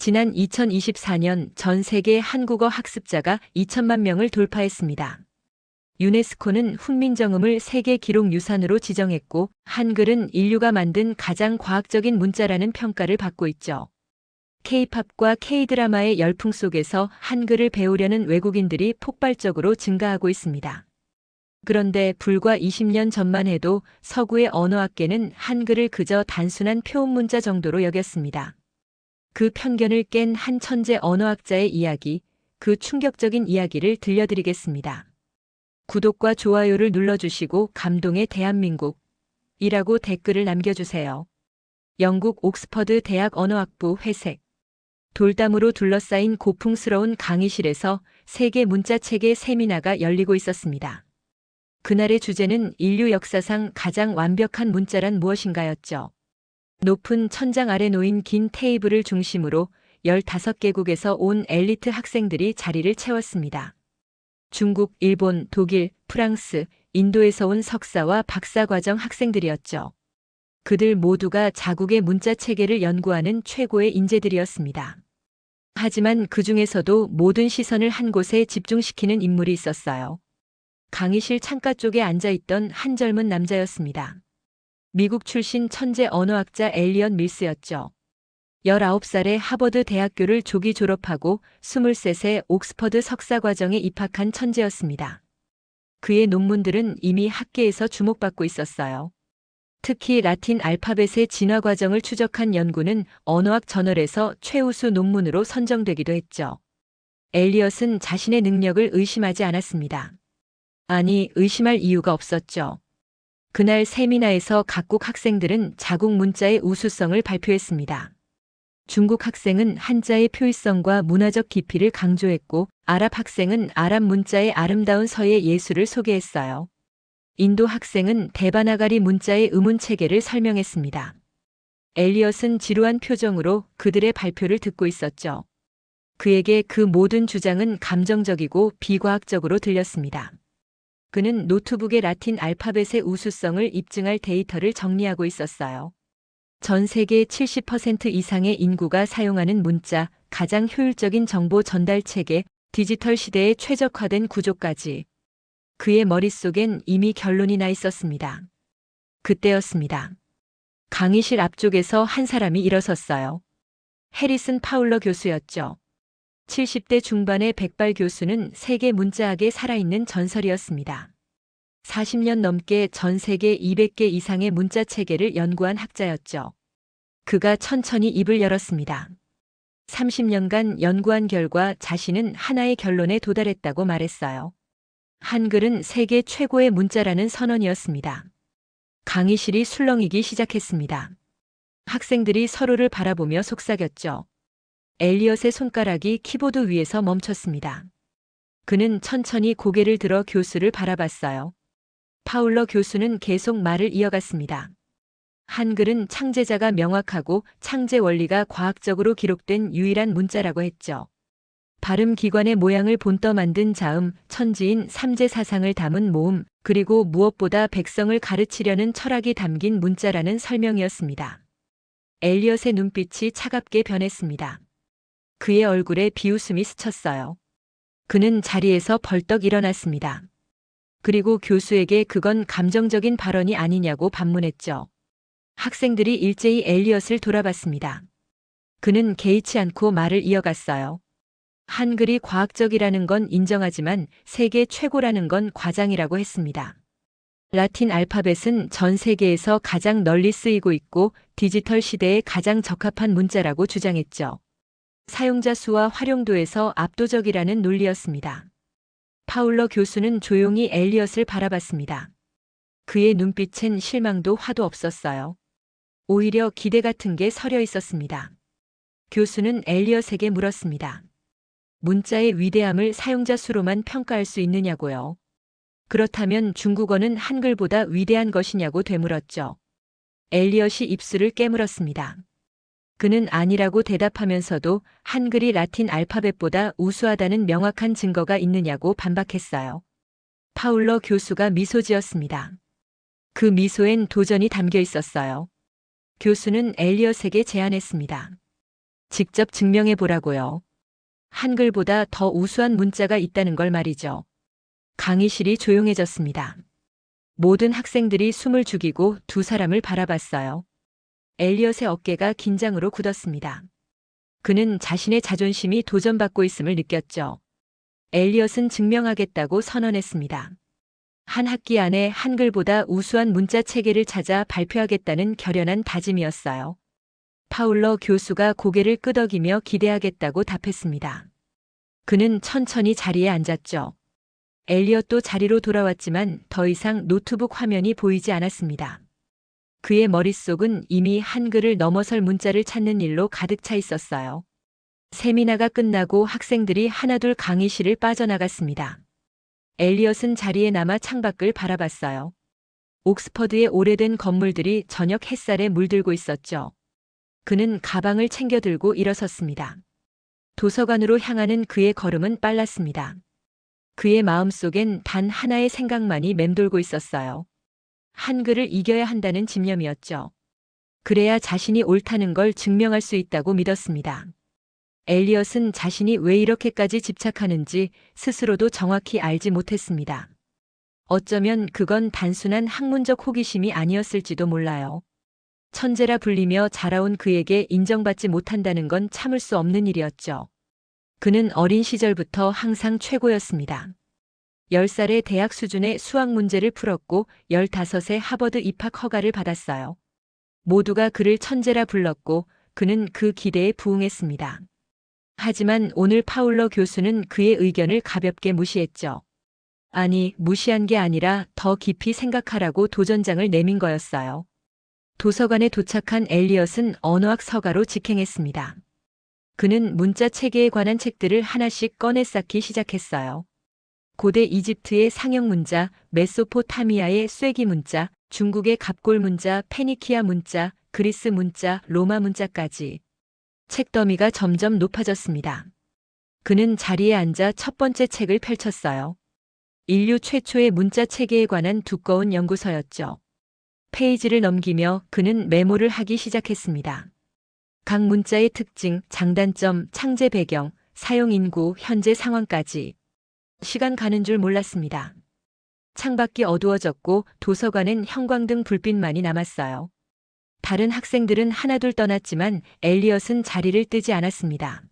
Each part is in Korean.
지난 2024년 전 세계 한국어 학습자가 2천만 명을 돌파했습니다. 유네스코는 훈민정음을 세계 기록 유산으로 지정했고, 한글은 인류가 만든 가장 과학적인 문자라는 평가를 받고 있죠. K-팝과 K-드라마의 열풍 속에서 한글을 배우려는 외국인들이 폭발적으로 증가하고 있습니다. 그런데 불과 20년 전만 해도 서구의 언어학계는 한글을 그저 단순한 표음 문자 정도로 여겼습니다. 그 편견을 깬 한 천재 언어학자의 이야기, 그 충격적인 이야기를 들려드리겠습니다. 구독과 좋아요를 눌러주시고 감동의 대한민국이라고 댓글을 남겨주세요. 영국 옥스퍼드 대학 언어학부 회색. 돌담으로 둘러싸인 고풍스러운 강의실에서 세계 문자체계 세미나가 열리고 있었습니다. 그날의 주제는 인류 역사상 가장 완벽한 문자란 무엇인가였죠. 높은 천장 아래 놓인 긴 테이블을 중심으로 15개국에서 온 엘리트 학생들이 자리를 채웠습니다. 중국, 일본, 독일, 프랑스, 인도에서 온 석사와 박사과정 학생들이었죠. 그들 모두가 자국의 문자 체계를 연구하는 최고의 인재들이었습니다. 하지만 그 중에서도 모든 시선을 한 곳에 집중시키는 인물이 있었어요. 강의실 창가 쪽에 앉아있던 한 젊은 남자였습니다. 미국 출신 천재 언어학자 엘리엇 밀스였죠. 19살에 하버드 대학교를 조기 졸업하고 23세 옥스퍼드 석사과정에 입학한 천재였습니다. 그의 논문들은 이미 학계에서 주목받고 있었어요. 특히 라틴 알파벳의 진화 과정을 추적한 연구는 언어학 저널에서 최우수 논문으로 선정되기도 했죠. 엘리엇은 자신의 능력을 의심하지 않았습니다. 아니, 의심할 이유가 없었죠. 그날 세미나에서 각국 학생들은 자국 문자의 우수성을 발표했습니다. 중국 학생은 한자의 표의성과 문화적 깊이를 강조했고, 아랍 학생은 아랍 문자의 아름다운 서예 예술을 소개했어요. 인도 학생은 데바나가리 문자의 의문 체계를 설명했습니다. 엘리엇은 지루한 표정으로 그들의 발표를 듣고 있었죠. 그에게 그 모든 주장은 감정적이고 비과학적으로 들렸습니다. 그는 노트북에 라틴 알파벳의 우수성을 입증할 데이터를 정리하고 있었어요. 전 세계 70% 이상의 인구가 사용하는 문자, 가장 효율적인 정보 전달 체계, 디지털 시대에 최적화된 구조까지. 그의 머릿속엔 이미 결론이 나 있었습니다. 그때였습니다. 강의실 앞쪽에서 한 사람이 일어섰어요. 해리슨 파울러 교수였죠. 70대 중반의 백발 교수는 세계 문자학의 살아있는 전설이었습니다. 40년 넘게 전 세계 200개 이상의 문자 체계를 연구한 학자였죠. 그가 천천히 입을 열었습니다. 30년간 연구한 결과 자신은 하나의 결론에 도달했다고 말했어요. 한글은 세계 최고의 문자라는 선언이었습니다. 강의실이 술렁이기 시작했습니다. 학생들이 서로를 바라보며 속삭였죠. 엘리엇의 손가락이 키보드 위에서 멈췄습니다. 그는 천천히 고개를 들어 교수를 바라봤어요. 파울러 교수는 계속 말을 이어갔습니다. 한글은 창제자가 명확하고 창제 원리가 과학적으로 기록된 유일한 문자라고 했죠. 발음 기관의 모양을 본떠 만든 자음, 천지인 삼재 사상을 담은 모음, 그리고 무엇보다 백성을 가르치려는 철학이 담긴 문자라는 설명이었습니다. 엘리엇의 눈빛이 차갑게 변했습니다. 그의 얼굴에 비웃음이 스쳤어요. 그는 자리에서 벌떡 일어났습니다. 그리고 교수에게 그건 감정적인 발언이 아니냐고 반문했죠. 학생들이 일제히 엘리엇을 돌아봤습니다. 그는 개의치 않고 말을 이어갔어요. 한글이 과학적이라는 건 인정하지만 세계 최고라는 건 과장이라고 했습니다. 라틴 알파벳은 전 세계에서 가장 널리 쓰이고 있고 디지털 시대에 가장 적합한 문자라고 주장했죠. 사용자 수와 활용도에서 압도적이라는 논리였습니다. 파울러 교수는 조용히 엘리엇을 바라봤습니다. 그의 눈빛엔 실망도 화도 없었어요. 오히려 기대 같은 게 서려 있었습니다. 교수는 엘리엇에게 물었습니다. 문자의 위대함을 사용자 수로만 평가할 수 있느냐고요. 그렇다면 중국어는 한글보다 위대한 것이냐고 되물었죠. 엘리엇이 입술을 깨물었습니다. 그는 아니라고 대답하면서도 한글이 라틴 알파벳보다 우수하다는 명확한 증거가 있느냐고 반박했어요. 파울러 교수가 미소 지었습니다. 그 미소엔 도전이 담겨 있었어요. 교수는 엘리엇에게 제안했습니다. 직접 증명해 보라고요. 한글보다 더 우수한 문자가 있다는 걸 말이죠. 강의실이 조용해졌습니다. 모든 학생들이 숨을 죽이고 두 사람을 바라봤어요. 엘리엇의 어깨가 긴장으로 굳었습니다. 그는 자신의 자존심이 도전받고 있음을 느꼈죠. 엘리엇은 증명하겠다고 선언했습니다. 한 학기 안에 한글보다 우수한 문자 체계를 찾아 발표하겠다는 결연한 다짐이었어요. 파울러 교수가 고개를 끄덕이며 기대하겠다고 답했습니다. 그는 천천히 자리에 앉았죠. 엘리엇도 자리로 돌아왔지만 더 이상 노트북 화면이 보이지 않았습니다. 그의 머릿속은 이미 한글을 넘어설 문자를 찾는 일로 가득 차 있었어요. 세미나가 끝나고 학생들이 하나둘 강의실을 빠져나갔습니다. 엘리엇은 자리에 남아 창밖을 바라봤어요. 옥스퍼드의 오래된 건물들이 저녁 햇살에 물들고 있었죠. 그는 가방을 챙겨 들고 일어섰습니다. 도서관으로 향하는 그의 걸음은 빨랐습니다. 그의 마음속엔 단 하나의 생각만이 맴돌고 있었어요. 한글을 이겨야 한다는 집념이었죠. 그래야 자신이 옳다는 걸 증명할 수 있다고 믿었습니다. 엘리엇은 자신이 왜 이렇게까지 집착하는지 스스로도 정확히 알지 못했습니다. 어쩌면 그건 단순한 학문적 호기심이 아니었을지도 몰라요. 천재라 불리며 자라온 그에게 인정받지 못한다는 건 참을 수 없는 일이었죠. 그는 어린 시절부터 항상 최고였습니다. 10살에 대학 수준의 수학 문제를 풀었고 15세 하버드 입학 허가를 받았어요. 모두가 그를 천재라 불렀고 그는 그 기대에 부응했습니다. 하지만 오늘 파울러 교수는 그의 의견을 가볍게 무시했죠. 아니, 무시한 게 아니라 더 깊이 생각하라고 도전장을 내민 거였어요. 도서관에 도착한 엘리엇은 언어학 서가로 직행했습니다. 그는 문자 체계에 관한 책들을 하나씩 꺼내 쌓기 시작했어요. 고대 이집트의 상형 문자, 메소포타미아의 쐐기 문자, 중국의 갑골 문자, 페니키아 문자, 그리스 문자, 로마 문자까지. 책더미가 점점 높아졌습니다. 그는 자리에 앉아 첫 번째 책을 펼쳤어요. 인류 최초의 문자 체계에 관한 두꺼운 연구서였죠. 페이지를 넘기며 그는 메모를 하기 시작했습니다. 각 문자의 특징, 장단점, 창제 배경, 사용 인구, 현재 상황까지. 시간 가는 줄 몰랐습니다. 창밖이 어두워졌고 도서관엔 형광등 불빛만이 남았어요. 다른 학생들은 하나둘 떠났지만 엘리엇은 자리를 뜨지 않았습니다.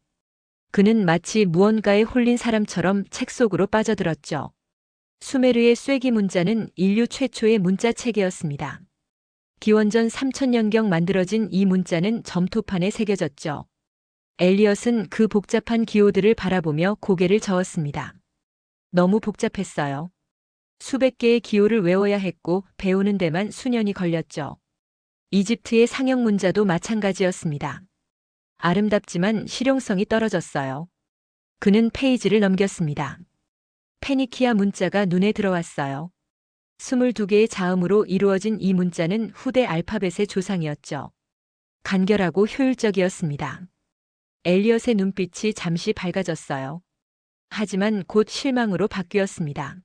그는 마치 무언가에 홀린 사람처럼 책 속으로 빠져들었죠. 수메르의 쐐기 문자는 인류 최초의 문자 체계였습니다. 기원전 3000년경 만들어진 이 문자는 점토판에 새겨졌죠. 엘리엇은 그 복잡한 기호들을 바라보며 고개를 저었습니다. 너무 복잡했어요. 수백 개의 기호를 외워야 했고 배우는 데만 수년이 걸렸죠. 이집트의 상형 문자도 마찬가지였습니다. 아름답지만 실용성이 떨어졌어요. 그는 페이지를 넘겼습니다. 페니키아 문자가 눈에 들어왔어요. 22개의 자음으로 이루어진 이 문자는 후대 알파벳의 조상이었죠. 간결하고 효율적이었습니다. 엘리엇의 눈빛이 잠시 밝아졌어요. 하지만 곧 실망으로 바뀌었습니다.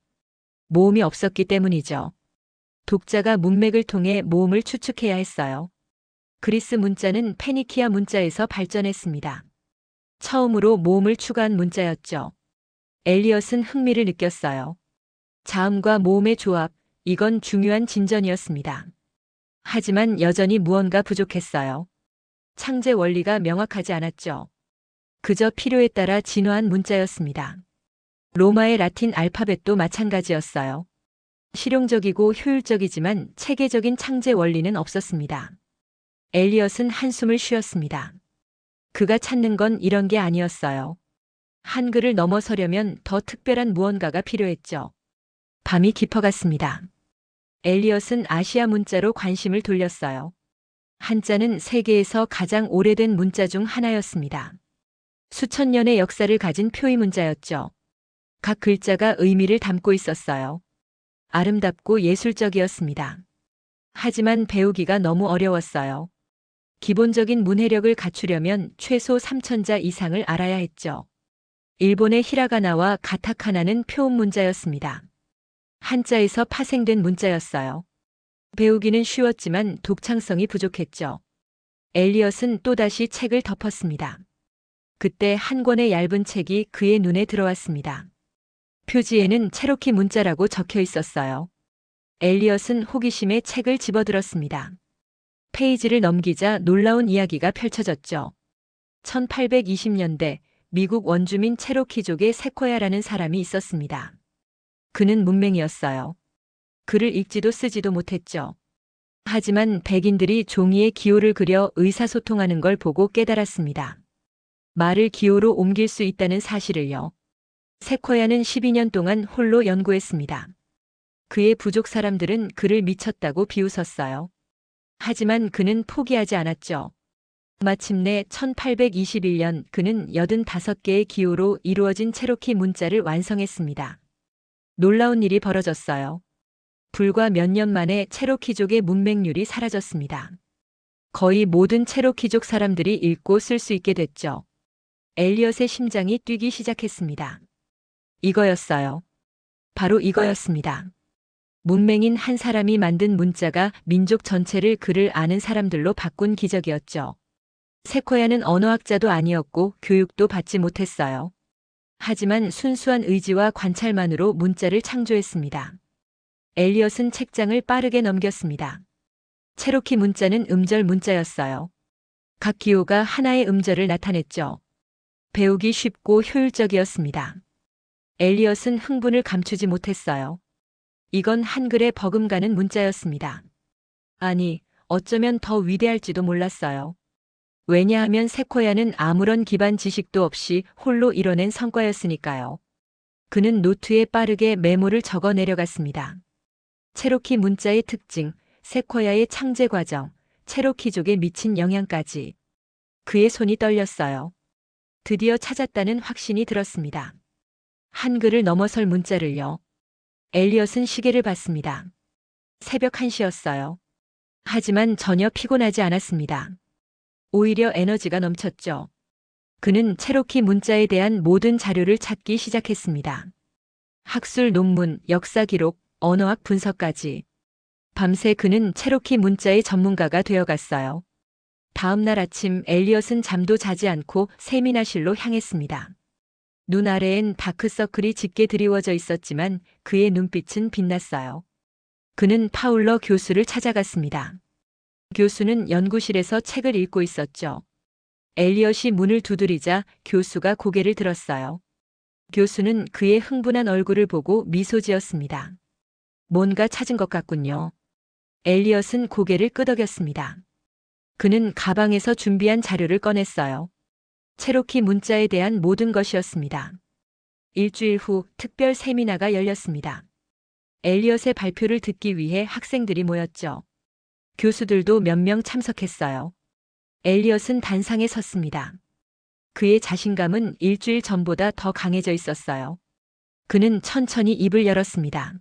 모음이 없었기 때문이죠. 독자가 문맥을 통해 모음을 추측해야 했어요. 그리스 문자는 페니키아 문자에서 발전했습니다. 처음으로 모음을 추가한 문자였죠. 엘리엇은 흥미를 느꼈어요. 자음과 모음의 조합, 이건 중요한 진전이었습니다. 하지만 여전히 무언가 부족했어요. 창제 원리가 명확하지 않았죠. 그저 필요에 따라 진화한 문자였습니다. 로마의 라틴 알파벳도 마찬가지였어요. 실용적이고 효율적이지만 체계적인 창제 원리는 없었습니다. 엘리엇은 한숨을 쉬었습니다. 그가 찾는 건 이런 게 아니었어요. 한글을 넘어서려면 더 특별한 무언가가 필요했죠. 밤이 깊어갔습니다. 엘리엇은 아시아 문자로 관심을 돌렸어요. 한자는 세계에서 가장 오래된 문자 중 하나였습니다. 수천 년의 역사를 가진 표의 문자였죠. 각 글자가 의미를 담고 있었어요. 아름답고 예술적이었습니다. 하지만 배우기가 너무 어려웠어요. 기본적인 문해력을 갖추려면 최소 3000자 이상을 알아야 했죠. 일본의 히라가나와 가타카나는 표음 문자였습니다. 한자에서 파생된 문자였어요. 배우기는 쉬웠지만 독창성이 부족했죠. 엘리엇은 또다시 책을 덮었습니다. 그때 한 권의 얇은 책이 그의 눈에 들어왔습니다. 표지에는 체로키 문자라고 적혀 있었어요. 엘리엇은 호기심에 책을 집어들었습니다. 페이지를 넘기자 놀라운 이야기가 펼쳐졌죠. 1820년대 미국 원주민 체로키족의 세코야라는 사람이 있었습니다. 그는 문맹이었어요. 글을 읽지도 쓰지도 못했죠. 하지만 백인들이 종이에 기호를 그려 의사소통하는 걸 보고 깨달았습니다. 말을 기호로 옮길 수 있다는 사실을요. 세코야는 12년 동안 홀로 연구했습니다. 그의 부족 사람들은 그를 미쳤다고 비웃었어요. 하지만 그는 포기하지 않았죠. 마침내 1821년 그는 85개의 기호로 이루어진 체로키 문자를 완성했습니다. 놀라운 일이 벌어졌어요. 불과 몇 년 만에 체로키족의 문맹률이 사라졌습니다. 거의 모든 체로키족 사람들이 읽고 쓸 수 있게 됐죠. 엘리엇의 심장이 뛰기 시작했습니다. 이거였어요. 바로 이거였습니다. 문맹인 한 사람이 만든 문자가 민족 전체를 그를 아는 사람들로 바꾼 기적이었죠. 세코야는 언어학자도 아니었고 교육도 받지 못했어요. 하지만 순수한 의지와 관찰만으로 문자를 창조했습니다. 엘리엇은 책장을 빠르게 넘겼습니다. 체로키 문자는 음절 문자였어요. 각 기호가 하나의 음절을 나타냈죠. 배우기 쉽고 효율적이었습니다. 엘리엇은 흥분을 감추지 못했어요. 이건 한글에 버금가는 문자였습니다. 아니, 어쩌면 더 위대할지도 몰랐어요. 왜냐하면 세코야는 아무런 기반 지식도 없이 홀로 이뤄낸 성과였으니까요. 그는 노트에 빠르게 메모를 적어 내려갔습니다. 체로키 문자의 특징, 세코야의 창제 과정, 체로키족에 미친 영향까지. 그의 손이 떨렸어요. 드디어 찾았다는 확신이 들었습니다. 한글을 넘어설 문자를요. 엘리엇은 시계를 봤습니다. 새벽 1시였어요. 하지만 전혀 피곤하지 않았습니다. 오히려 에너지가 넘쳤죠. 그는 체로키 문자에 대한 모든 자료를 찾기 시작했습니다. 학술 논문, 역사 기록, 언어학 분석까지. 밤새 그는 체로키 문자의 전문가가 되어갔어요. 다음 날 아침 엘리엇은 잠도 자지 않고 세미나실로 향했습니다. 눈 아래엔 다크서클이 짙게 드리워져 있었지만 그의 눈빛은 빛났어요. 그는 파울러 교수를 찾아갔습니다. 교수는 연구실에서 책을 읽고 있었죠. 엘리엇이 문을 두드리자 교수가 고개를 들었어요. 교수는 그의 흥분한 얼굴을 보고 미소 지었습니다. 뭔가 찾은 것 같군요. 엘리엇은 고개를 끄덕였습니다. 그는 가방에서 준비한 자료를 꺼냈어요. 체로키 문자에 대한 모든 것이었습니다. 일주일 후 특별 세미나가 열렸습니다. 엘리엇의 발표를 듣기 위해 학생들이 모였죠. 교수들도 몇 명 참석했어요. 엘리엇은 단상에 섰습니다. 그의 자신감은 일주일 전보다 더 강해져 있었어요. 그는 천천히 입을 열었습니다.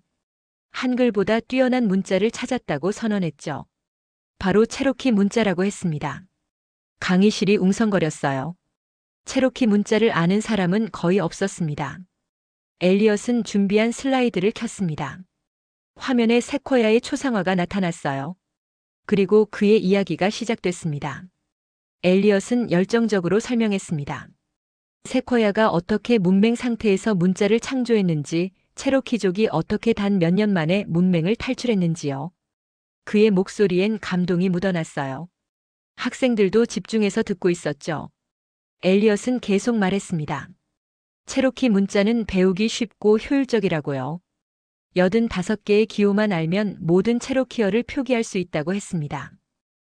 한글보다 뛰어난 문자를 찾았다고 선언했죠. 바로 체로키 문자라고 했습니다. 강의실이 웅성거렸어요. 체로키 문자를 아는 사람은 거의 없었습니다. 엘리엇은 준비한 슬라이드를 켰습니다. 화면에 세코야의 초상화가 나타났어요. 그리고 그의 이야기가 시작됐습니다. 엘리엇은 열정적으로 설명했습니다. 세코야가 어떻게 문맹 상태에서 문자를 창조했는지, 체로키족이 어떻게 단 몇 년 만에 문맹을 탈출했는지요. 그의 목소리엔 감동이 묻어났어요. 학생들도 집중해서 듣고 있었죠. 엘리엇은 계속 말했습니다. 체로키 문자는 배우기 쉽고 효율적이라고요. 85개의 기호만 알면 모든 체로키어를 표기할 수 있다고 했습니다.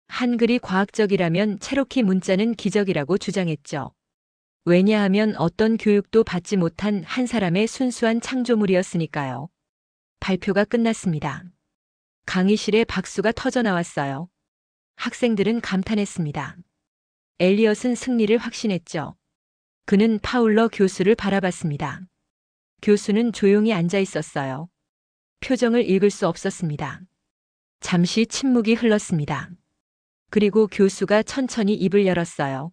한글이 과학적이라면 체로키 문자는 기적이라고 주장했죠. 왜냐하면 어떤 교육도 받지 못한 한 사람의 순수한 창조물이었으니까요. 발표가 끝났습니다. 강의실에 박수가 터져 나왔어요. 학생들은 감탄했습니다. 엘리엇은 승리를 확신했죠. 그는 파울러 교수를 바라봤습니다. 교수는 조용히 앉아 있었어요. 표정을 읽을 수 없었습니다. 잠시 침묵이 흘렀습니다. 그리고 교수가 천천히 입을 열었어요.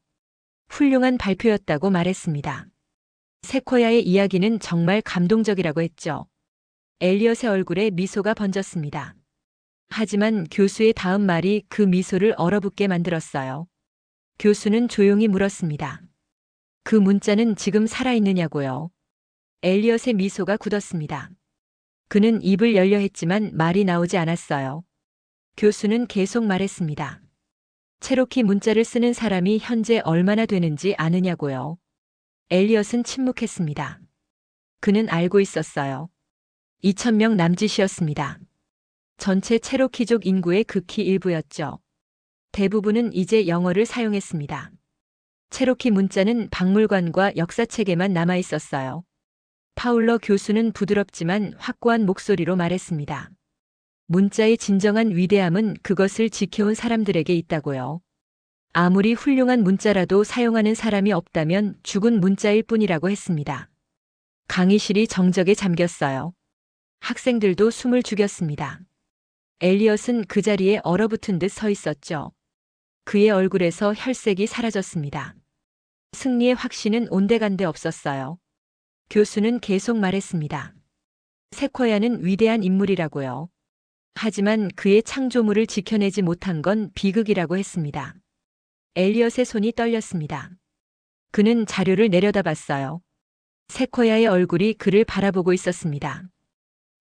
훌륭한 발표였다고 말했습니다. 세코야의 이야기는 정말 감동적이라고 했죠. 엘리엇의 얼굴에 미소가 번졌습니다. 하지만 교수의 다음 말이 그 미소를 얼어붙게 만들었어요. 교수는 조용히 물었습니다. 그 문자는 지금 살아있느냐고요. 엘리엇의 미소가 굳었습니다. 그는 입을 열려 했지만 말이 나오지 않았어요. 교수는 계속 말했습니다. 체로키 문자를 쓰는 사람이 현재 얼마나 되는지 아느냐고요. 엘리엇은 침묵했습니다. 그는 알고 있었어요. 2,000명 남짓이었습니다. 전체 체로키족 인구의 극히 일부였죠. 대부분은 이제 영어를 사용했습니다. 체로키 문자는 박물관과 역사책에만 남아 있었어요. 파울러 교수는 부드럽지만 확고한 목소리로 말했습니다. 문자의 진정한 위대함은 그것을 지켜온 사람들에게 있다고요. 아무리 훌륭한 문자라도 사용하는 사람이 없다면 죽은 문자일 뿐이라고 했습니다. 강의실이 정적에 잠겼어요. 학생들도 숨을 죽였습니다. 엘리엇은 그 자리에 얼어붙은 듯 서 있었죠. 그의 얼굴에서 혈색이 사라졌습니다. 승리의 확신은 온데간데 없었어요. 교수는 계속 말했습니다. 세쿼야는 위대한 인물이라고요. 하지만 그의 창조물을 지켜내지 못한 건 비극이라고 했습니다. 엘리엇의 손이 떨렸습니다. 그는 자료를 내려다봤어요. 세쿼야의 얼굴이 그를 바라보고 있었습니다.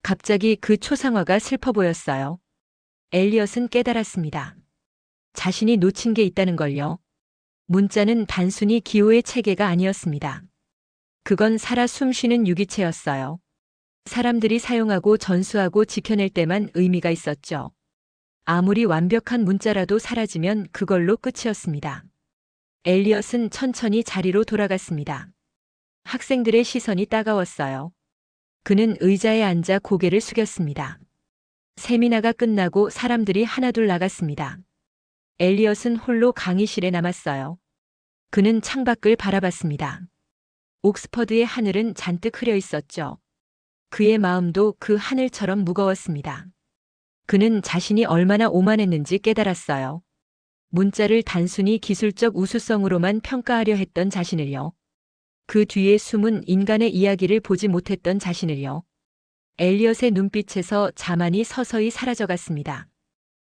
갑자기 그 초상화가 슬퍼 보였어요. 엘리엇은 깨달았습니다. 자신이 놓친 게 있다는 걸요. 문자는 단순히 기호의 체계가 아니었습니다. 그건 살아 숨쉬는 유기체였어요. 사람들이 사용하고 전수하고 지켜낼 때만 의미가 있었죠. 아무리 완벽한 문자라도 사라지면 그걸로 끝이었습니다. 엘리엇은 천천히 자리로 돌아갔습니다. 학생들의 시선이 따가웠어요. 그는 의자에 앉아 고개를 숙였습니다. 세미나가 끝나고 사람들이 하나둘 나갔습니다. 엘리엇은 홀로 강의실에 남았어요. 그는 창밖을 바라봤습니다. 옥스퍼드의 하늘은 잔뜩 흐려 있었죠. 그의 마음도 그 하늘처럼 무거웠습니다. 그는 자신이 얼마나 오만했는지 깨달았어요. 문자를 단순히 기술적 우수성으로만 평가하려 했던 자신을요. 그 뒤에 숨은 인간의 이야기를 보지 못했던 자신을요. 엘리엇의 눈빛에서 자만이 서서히 사라져갔습니다.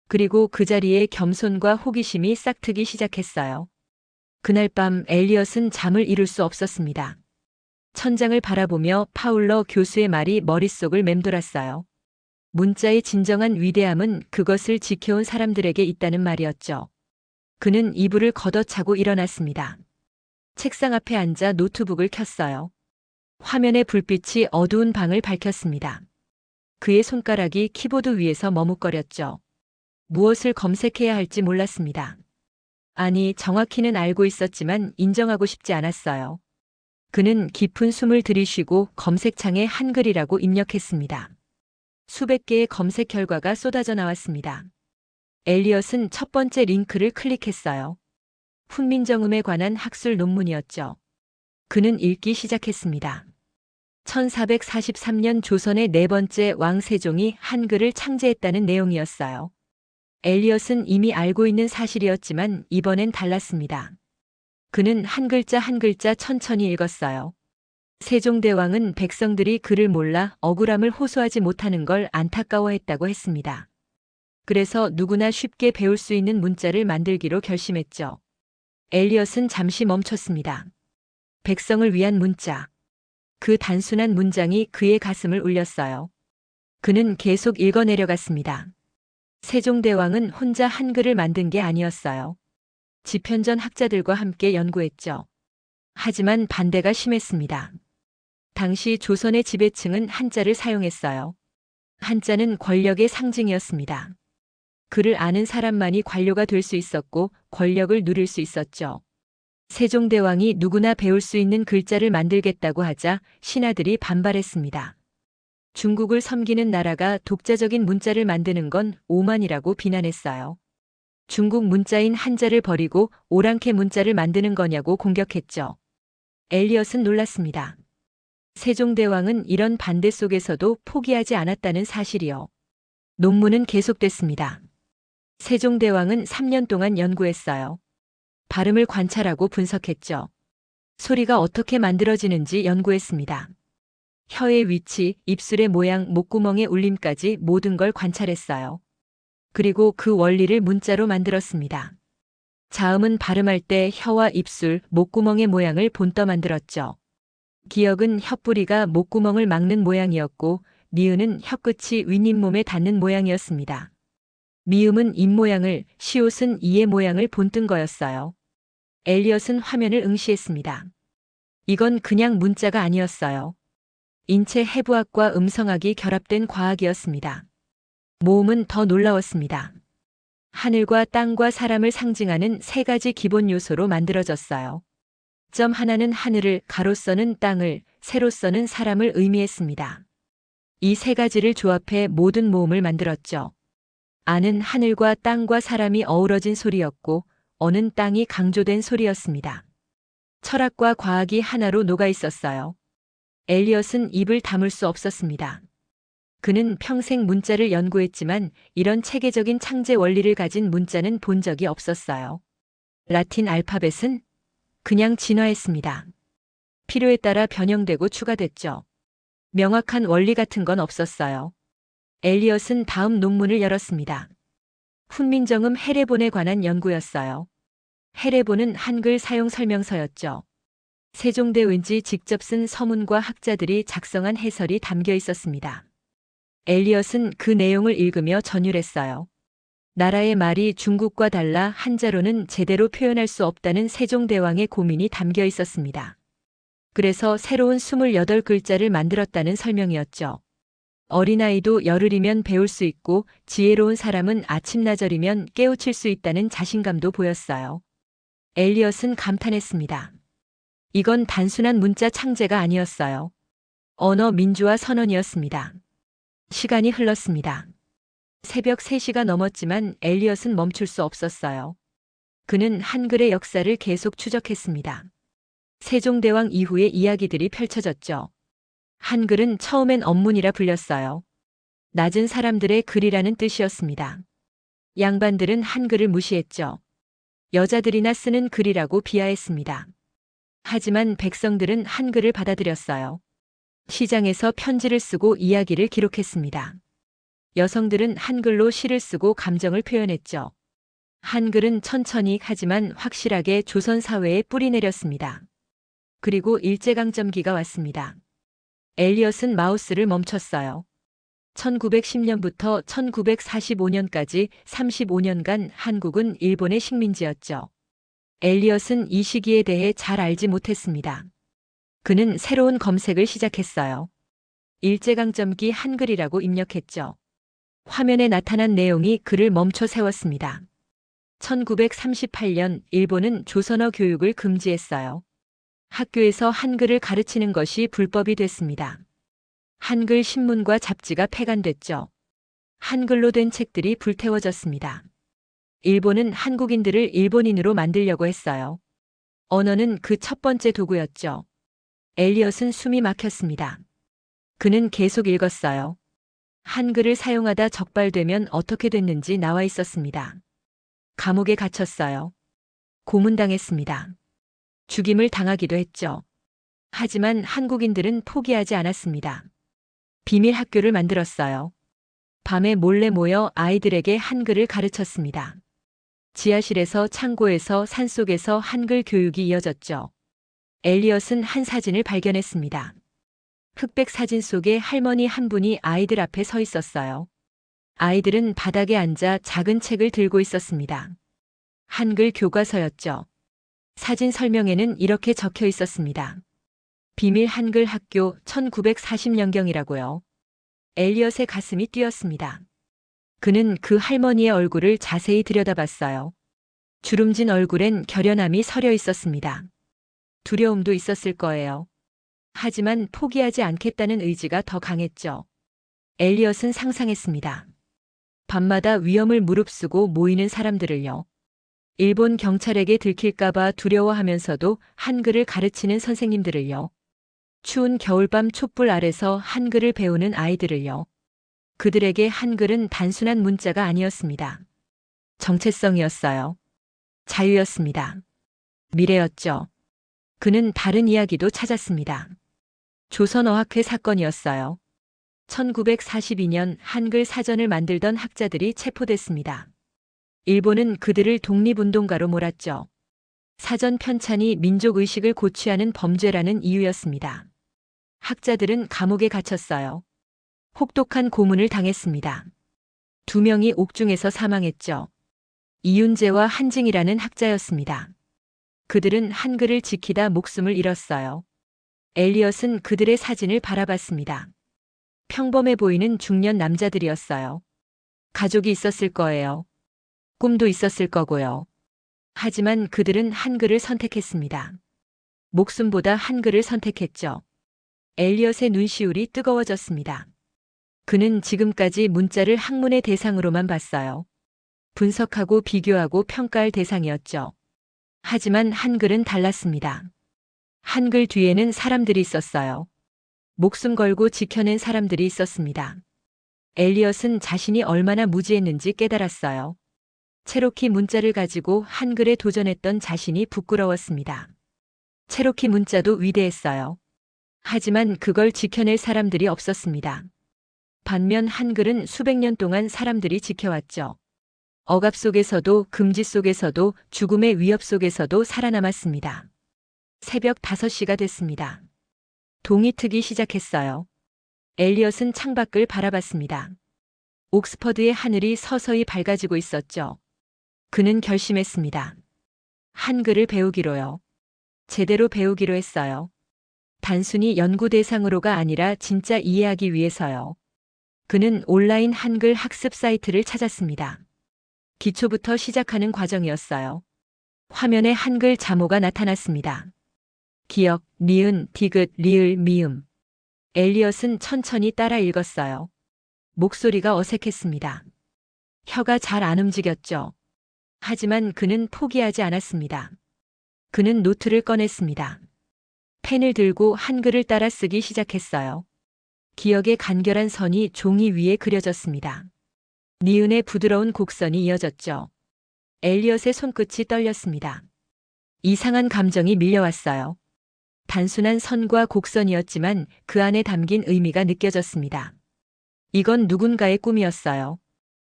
그리고 그 자리에 겸손과 호기심이 싹트기 시작했어요. 그날 밤 엘리엇은 잠을 이룰 수 없었습니다. 천장을 바라보며 파울러 교수의 말이 머릿속을 맴돌았어요. 문자의 진정한 위대함은 그것을 지켜온 사람들에게 있다는 말이었죠. 그는 이불을 걷어차고 일어났습니다. 책상 앞에 앉아 노트북을 켰어요. 화면의 불빛이 어두운 방을 밝혔습니다. 그의 손가락이 키보드 위에서 머뭇거렸죠. 무엇을 검색해야 할지 몰랐습니다. 아니, 정확히는 알고 있었지만 인정하고 싶지 않았어요. 그는 깊은 숨을 들이쉬고 검색창에 한글이라고 입력했습니다. 수백 개의 검색 결과가 쏟아져 나왔습니다. 엘리엇은 첫 번째 링크를 클릭했어요. 훈민정음에 관한 학술 논문이었죠. 그는 읽기 시작했습니다. 1443년 조선의 네 번째 왕 세종이 한글을 창제했다는 내용이었어요. 엘리엇은 이미 알고 있는 사실이었지만 이번엔 달랐습니다. 그는 한 글자 한 글자 천천히 읽었어요. 세종대왕은 백성들이 그를 몰라 억울함을 호소하지 못하는 걸 안타까워했다고 했습니다. 그래서 누구나 쉽게 배울 수 있는 문자를 만들기로 결심했죠. 엘리엇은 잠시 멈췄습니다. 백성을 위한 문자. 그 단순한 문장이 그의 가슴을 울렸어요. 그는 계속 읽어내려갔습니다. 세종대왕은 혼자 한글을 만든 게 아니었어요. 지편전 학자들과 함께 연구했죠. 하지만 반대가 심했습니다. 당시 조선의 지배층은 한자를 사용했어요. 한자는 권력의 상징이었습니다. 그를 아는 사람만이 관료가 될 수 있었고 권력을 누릴 수 있었죠. 세종대왕이 누구나 배울 수 있는 글자를 만들겠다고 하자 신하들이 반발했습니다. 중국을 섬기는 나라가 독자적인 문자를 만드는 건 오만이라고 비난했어요. 중국 문자인 한자를 버리고 오랑캐 문자를 만드는 거냐고 공격했죠. 엘리엇은 놀랐습니다. 세종대왕은 이런 반대 속에서도 포기하지 않았다는 사실이요. 논문은 계속됐습니다. 세종대왕은 3년 동안 연구했어요. 발음을 관찰하고 분석했죠. 소리가 어떻게 만들어지는지 연구했습니다. 혀의 위치, 입술의 모양, 목구멍의 울림까지 모든 걸 관찰했어요. 그리고 그 원리를 문자로 만들었습니다. 자음은 발음할 때 혀와 입술, 목구멍의 모양을 본떠 만들었죠. 기역은 혀뿌리가 목구멍을 막는 모양이었고 니은은 혀끝이 윗잇몸에 닿는 모양이었습니다. 미음은 입 모양을, 시옷은 이의 모양을 본뜬 거였어요. 엘리엇은 화면을 응시했습니다. 이건 그냥 문자가 아니었어요. 인체 해부학과 음성학이 결합된 과학이었습니다. 모음은 더 놀라웠습니다. 하늘과 땅과 사람을 상징하는 세 가지 기본 요소로 만들어졌어요. 점 하나는 하늘을, 가로서는 땅을, 세로서는 사람을 의미했습니다. 이 세 가지를 조합해 모든 모음을 만들었죠. 아는 하늘과 땅과 사람이 어우러진 소리였고, 어는 땅이 강조된 소리였습니다. 철학과 과학이 하나로 녹아 있었어요. 엘리엇은 입을 다물 수 없었습니다. 그는 평생 문자를 연구했지만 이런 체계적인 창제 원리를 가진 문자는 본 적이 없었어요. 라틴 알파벳은 그냥 진화했습니다. 필요에 따라 변형되고 추가됐죠. 명확한 원리 같은 건 없었어요. 엘리엇은 다음 논문을 열었습니다. 훈민정음 해례본에 관한 연구였어요. 해례본은 한글 사용 설명서였죠. 세종대윈지 직접 쓴 서문과 학자들이 작성한 해설이 담겨 있었습니다. 엘리엇은 그 내용을 읽으며 전율했어요. 나라의 말이 중국과 달라 한자로는 제대로 표현할 수 없다는 세종대왕의 고민이 담겨 있었습니다. 그래서 새로운 28글자를 만들었다는 설명이었죠. 어린아이도 열흘이면 배울 수 있고 지혜로운 사람은 아침나절이면 깨우칠 수 있다는 자신감도 보였어요. 엘리엇은 감탄했습니다. 이건 단순한 문자 창제가 아니었어요. 언어 민주화 선언이었습니다. 시간이 흘렀습니다. 새벽 3시가 넘었지만 엘리엇은 멈출 수 없었어요. 그는 한글의 역사를 계속 추적했습니다. 세종대왕 이후의 이야기들이 펼쳐졌죠. 한글은 처음엔 언문이라 불렸어요. 낮은 사람들의 글이라는 뜻이었습니다. 양반들은 한글을 무시했죠. 여자들이나 쓰는 글이라고 비하했습니다. 하지만 백성들은 한글을 받아들였어요. 시장에서 편지를 쓰고 이야기를 기록했습니다. 여성들은 한글로 시를 쓰고 감정을 표현했죠. 한글은 천천히 하지만 확실하게 조선 사회에 뿌리 내렸습니다. 그리고 일제강점기가 왔습니다. 엘리엇은 마우스를 멈췄어요. 1910년부터 1945년까지 35년간 한국은 일본의 식민지였죠. 엘리엇은 이 시기에 대해 잘 알지 못했습니다. 그는 새로운 검색을 시작했어요. 일제강점기 한글이라고 입력했죠. 화면에 나타난 내용이 그를 멈춰 세웠습니다. 1938년 일본은 조선어 교육을 금지했어요. 학교에서 한글을 가르치는 것이 불법이 됐습니다. 한글 신문과 잡지가 폐간됐죠. 한글로 된 책들이 불태워졌습니다. 일본은 한국인들을 일본인으로 만들려고 했어요. 언어는 그 첫 번째 도구였죠. 엘리엇은 숨이 막혔습니다. 그는 계속 읽었어요. 한글을 사용하다 적발되면 어떻게 됐는지 나와 있었습니다. 감옥에 갇혔어요. 고문당했습니다. 죽임을 당하기도 했죠. 하지만 한국인들은 포기하지 않았습니다. 비밀 학교를 만들었어요. 밤에 몰래 모여 아이들에게 한글을 가르쳤습니다. 지하실에서, 창고에서, 산속에서 한글 교육이 이어졌죠. 엘리엇은 한 사진을 발견했습니다. 흑백 사진 속에 할머니 한 분이 아이들 앞에 서 있었어요. 아이들은 바닥에 앉아 작은 책을 들고 있었습니다. 한글 교과서였죠. 사진 설명에는 이렇게 적혀 있었습니다. 비밀 한글 학교 1940년경이라고요. 엘리엇의 가슴이 뛰었습니다. 그는 그 할머니의 얼굴을 자세히 들여다봤어요. 주름진 얼굴엔 결연함이 서려 있었습니다. 두려움도 있었을 거예요. 하지만 포기하지 않겠다는 의지가 더 강했죠. 엘리엇은 상상했습니다. 밤마다 위험을 무릅쓰고 모이는 사람들을요. 일본 경찰에게 들킬까봐 두려워하면서도 한글을 가르치는 선생님들을요. 추운 겨울밤 촛불 아래서 한글을 배우는 아이들을요. 그들에게 한글은 단순한 문자가 아니었습니다. 정체성이었어요. 자유였습니다. 미래였죠. 그는 다른 이야기도 찾았습니다. 조선어학회 사건이었어요. 1942년 한글 사전을 만들던 학자들이 체포됐습니다. 일본은 그들을 독립운동가로 몰았죠. 사전 편찬이 민족의식을 고취하는 범죄라는 이유였습니다. 학자들은 감옥에 갇혔어요. 혹독한 고문을 당했습니다. 2명이 옥중에서 사망했죠. 이윤재와 한징이라는 학자였습니다. 그들은 한글을 지키다 목숨을 잃었어요. 엘리엇은 그들의 사진을 바라봤습니다. 평범해 보이는 중년 남자들이었어요. 가족이 있었을 거예요. 꿈도 있었을 거고요. 하지만 그들은 한글을 선택했습니다. 목숨보다 한글을 선택했죠. 엘리엇의 눈시울이 뜨거워졌습니다. 그는 지금까지 문자를 학문의 대상으로만 봤어요. 분석하고 비교하고 평가할 대상이었죠. 하지만 한글은 달랐습니다. 한글 뒤에는 사람들이 있었어요. 목숨 걸고 지켜낸 사람들이 있었습니다. 엘리엇은 자신이 얼마나 무지했는지 깨달았어요. 체로키 문자를 가지고 한글에 도전했던 자신이 부끄러웠습니다. 체로키 문자도 위대했어요. 하지만 그걸 지켜낼 사람들이 없었습니다. 반면 한글은 수백 년 동안 사람들이 지켜왔죠. 억압 속에서도 금지 속에서도 죽음의 위협 속에서도 살아남았습니다. 새벽 5시가 됐습니다. 동이 트기 시작했어요. 엘리엇은 창밖을 바라봤습니다. 옥스퍼드의 하늘이 서서히 밝아지고 있었죠. 그는 결심했습니다. 한글을 배우기로요. 제대로 배우기로 했어요. 단순히 연구 대상으로가 아니라 진짜 이해하기 위해서요. 그는 온라인 한글 학습 사이트를 찾았습니다. 기초부터 시작하는 과정이었어요. 화면에 한글 자모가 나타났습니다. 기역, 니은, 디귿, 리을, 미음. 엘리엇은 천천히 따라 읽었어요. 목소리가 어색했습니다. 혀가 잘 안 움직였죠. 하지만 그는 포기하지 않았습니다. 그는 노트를 꺼냈습니다. 펜을 들고 한글을 따라 쓰기 시작했어요. 기역의 간결한 선이 종이 위에 그려졌습니다. 니은의 부드러운 곡선이 이어졌죠. 엘리엇의 손끝이 떨렸습니다. 이상한 감정이 밀려왔어요. 단순한 선과 곡선이었지만 그 안에 담긴 의미가 느껴졌습니다. 이건 누군가의 꿈이었어요.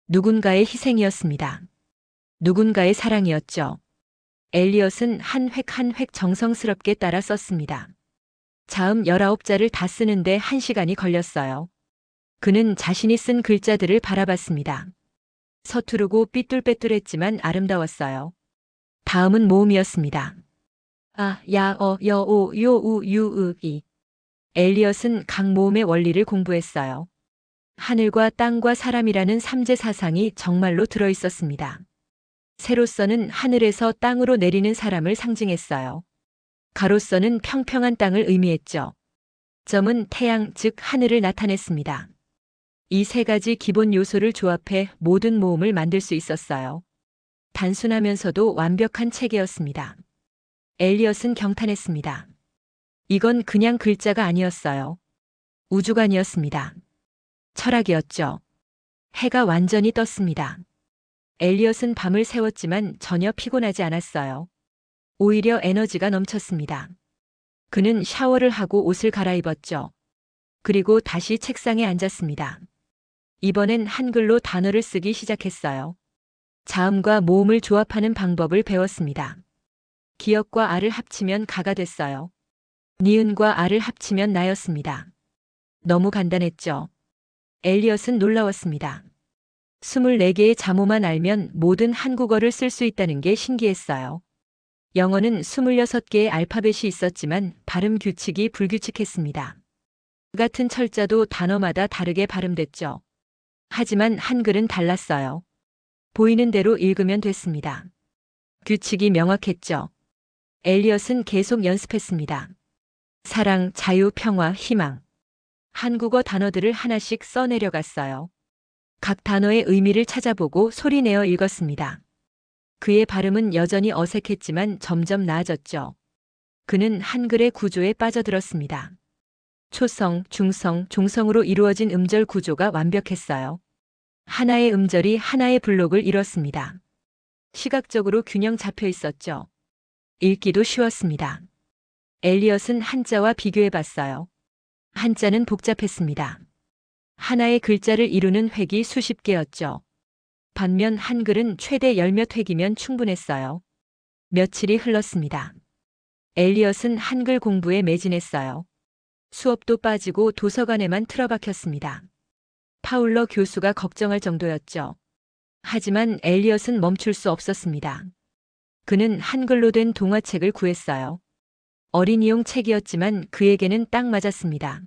누군가의 희생이었습니다. 누군가의 사랑이었죠. 엘리엇은 한 획 한 획 정성스럽게 따라 썼습니다. 자음 19자를 다 쓰는데 1시간이 걸렸어요. 그는 자신이 쓴 글자들을 바라봤습니다. 서투르고 삐뚤빼뚤했지만 아름다웠어요. 다음은 모음이었습니다. 아, 야, 어, 여, 오, 요, 우, 유, 으, 이. 엘리엇은 각 모음의 원리를 공부했어요. 하늘과 땅과 사람이라는 삼재 사상이 정말로 들어있었습니다. 세로서는 하늘에서 땅으로 내리는 사람을 상징했어요. 가로서는 평평한 땅을 의미했죠. 점은 태양, 즉 하늘을 나타냈습니다. 이 3가지 기본 요소를 조합해 모든 모음을 만들 수 있었어요. 단순하면서도 완벽한 체계였습니다. 엘리엇은 경탄했습니다. 이건 그냥 글자가 아니었어요. 우주관이었습니다. 철학이었죠. 해가 완전히 떴습니다. 엘리엇은 밤을 새웠지만 전혀 피곤하지 않았어요. 오히려 에너지가 넘쳤습니다. 그는 샤워를 하고 옷을 갈아입었죠. 그리고 다시 책상에 앉았습니다. 이번엔 한글로 단어를 쓰기 시작했어요. 자음과 모음을 조합하는 방법을 배웠습니다. 기역과 아를 합치면 가가 됐어요. 니은과 아를 합치면 나였습니다. 너무 간단했죠. 엘리엇은 놀라웠습니다. 24개의 자모만 알면 모든 한국어를 쓸 수 있다는 게 신기했어요. 영어는 26개의 알파벳이 있었지만 발음 규칙이 불규칙했습니다. 같은 철자도 단어마다 다르게 발음됐죠. 하지만 한글은 달랐어요. 보이는 대로 읽으면 됐습니다. 규칙이 명확했죠. 엘리엇은 계속 연습했습니다. 사랑, 자유, 평화, 희망. 한국어 단어들을 하나씩 써내려갔어요. 각 단어의 의미를 찾아보고 소리내어 읽었습니다. 그의 발음은 여전히 어색했지만 점점 나아졌죠. 그는 한글의 구조에 빠져들었습니다. 초성, 중성, 종성으로 이루어진 음절 구조가 완벽했어요. 하나의 음절이 하나의 블록을 이뤘습니다. 시각적으로 균형 잡혀 있었죠. 읽기도 쉬웠습니다. 엘리엇은 한자와 비교해 봤어요. 한자는 복잡했습니다. 하나의 글자를 이루는 획이 수십 개였죠. 반면 한글은 최대 열몇 획이면 충분했어요. 며칠이 흘렀습니다. 엘리엇은 한글 공부에 매진했어요. 수업도 빠지고 도서관에만 틀어박혔습니다. 파울러 교수가 걱정할 정도였죠. 하지만 엘리엇은 멈출 수 없었습니다. 그는 한글로 된 동화책을 구했어요. 어린이용 책이었지만 그에게는 딱 맞았습니다.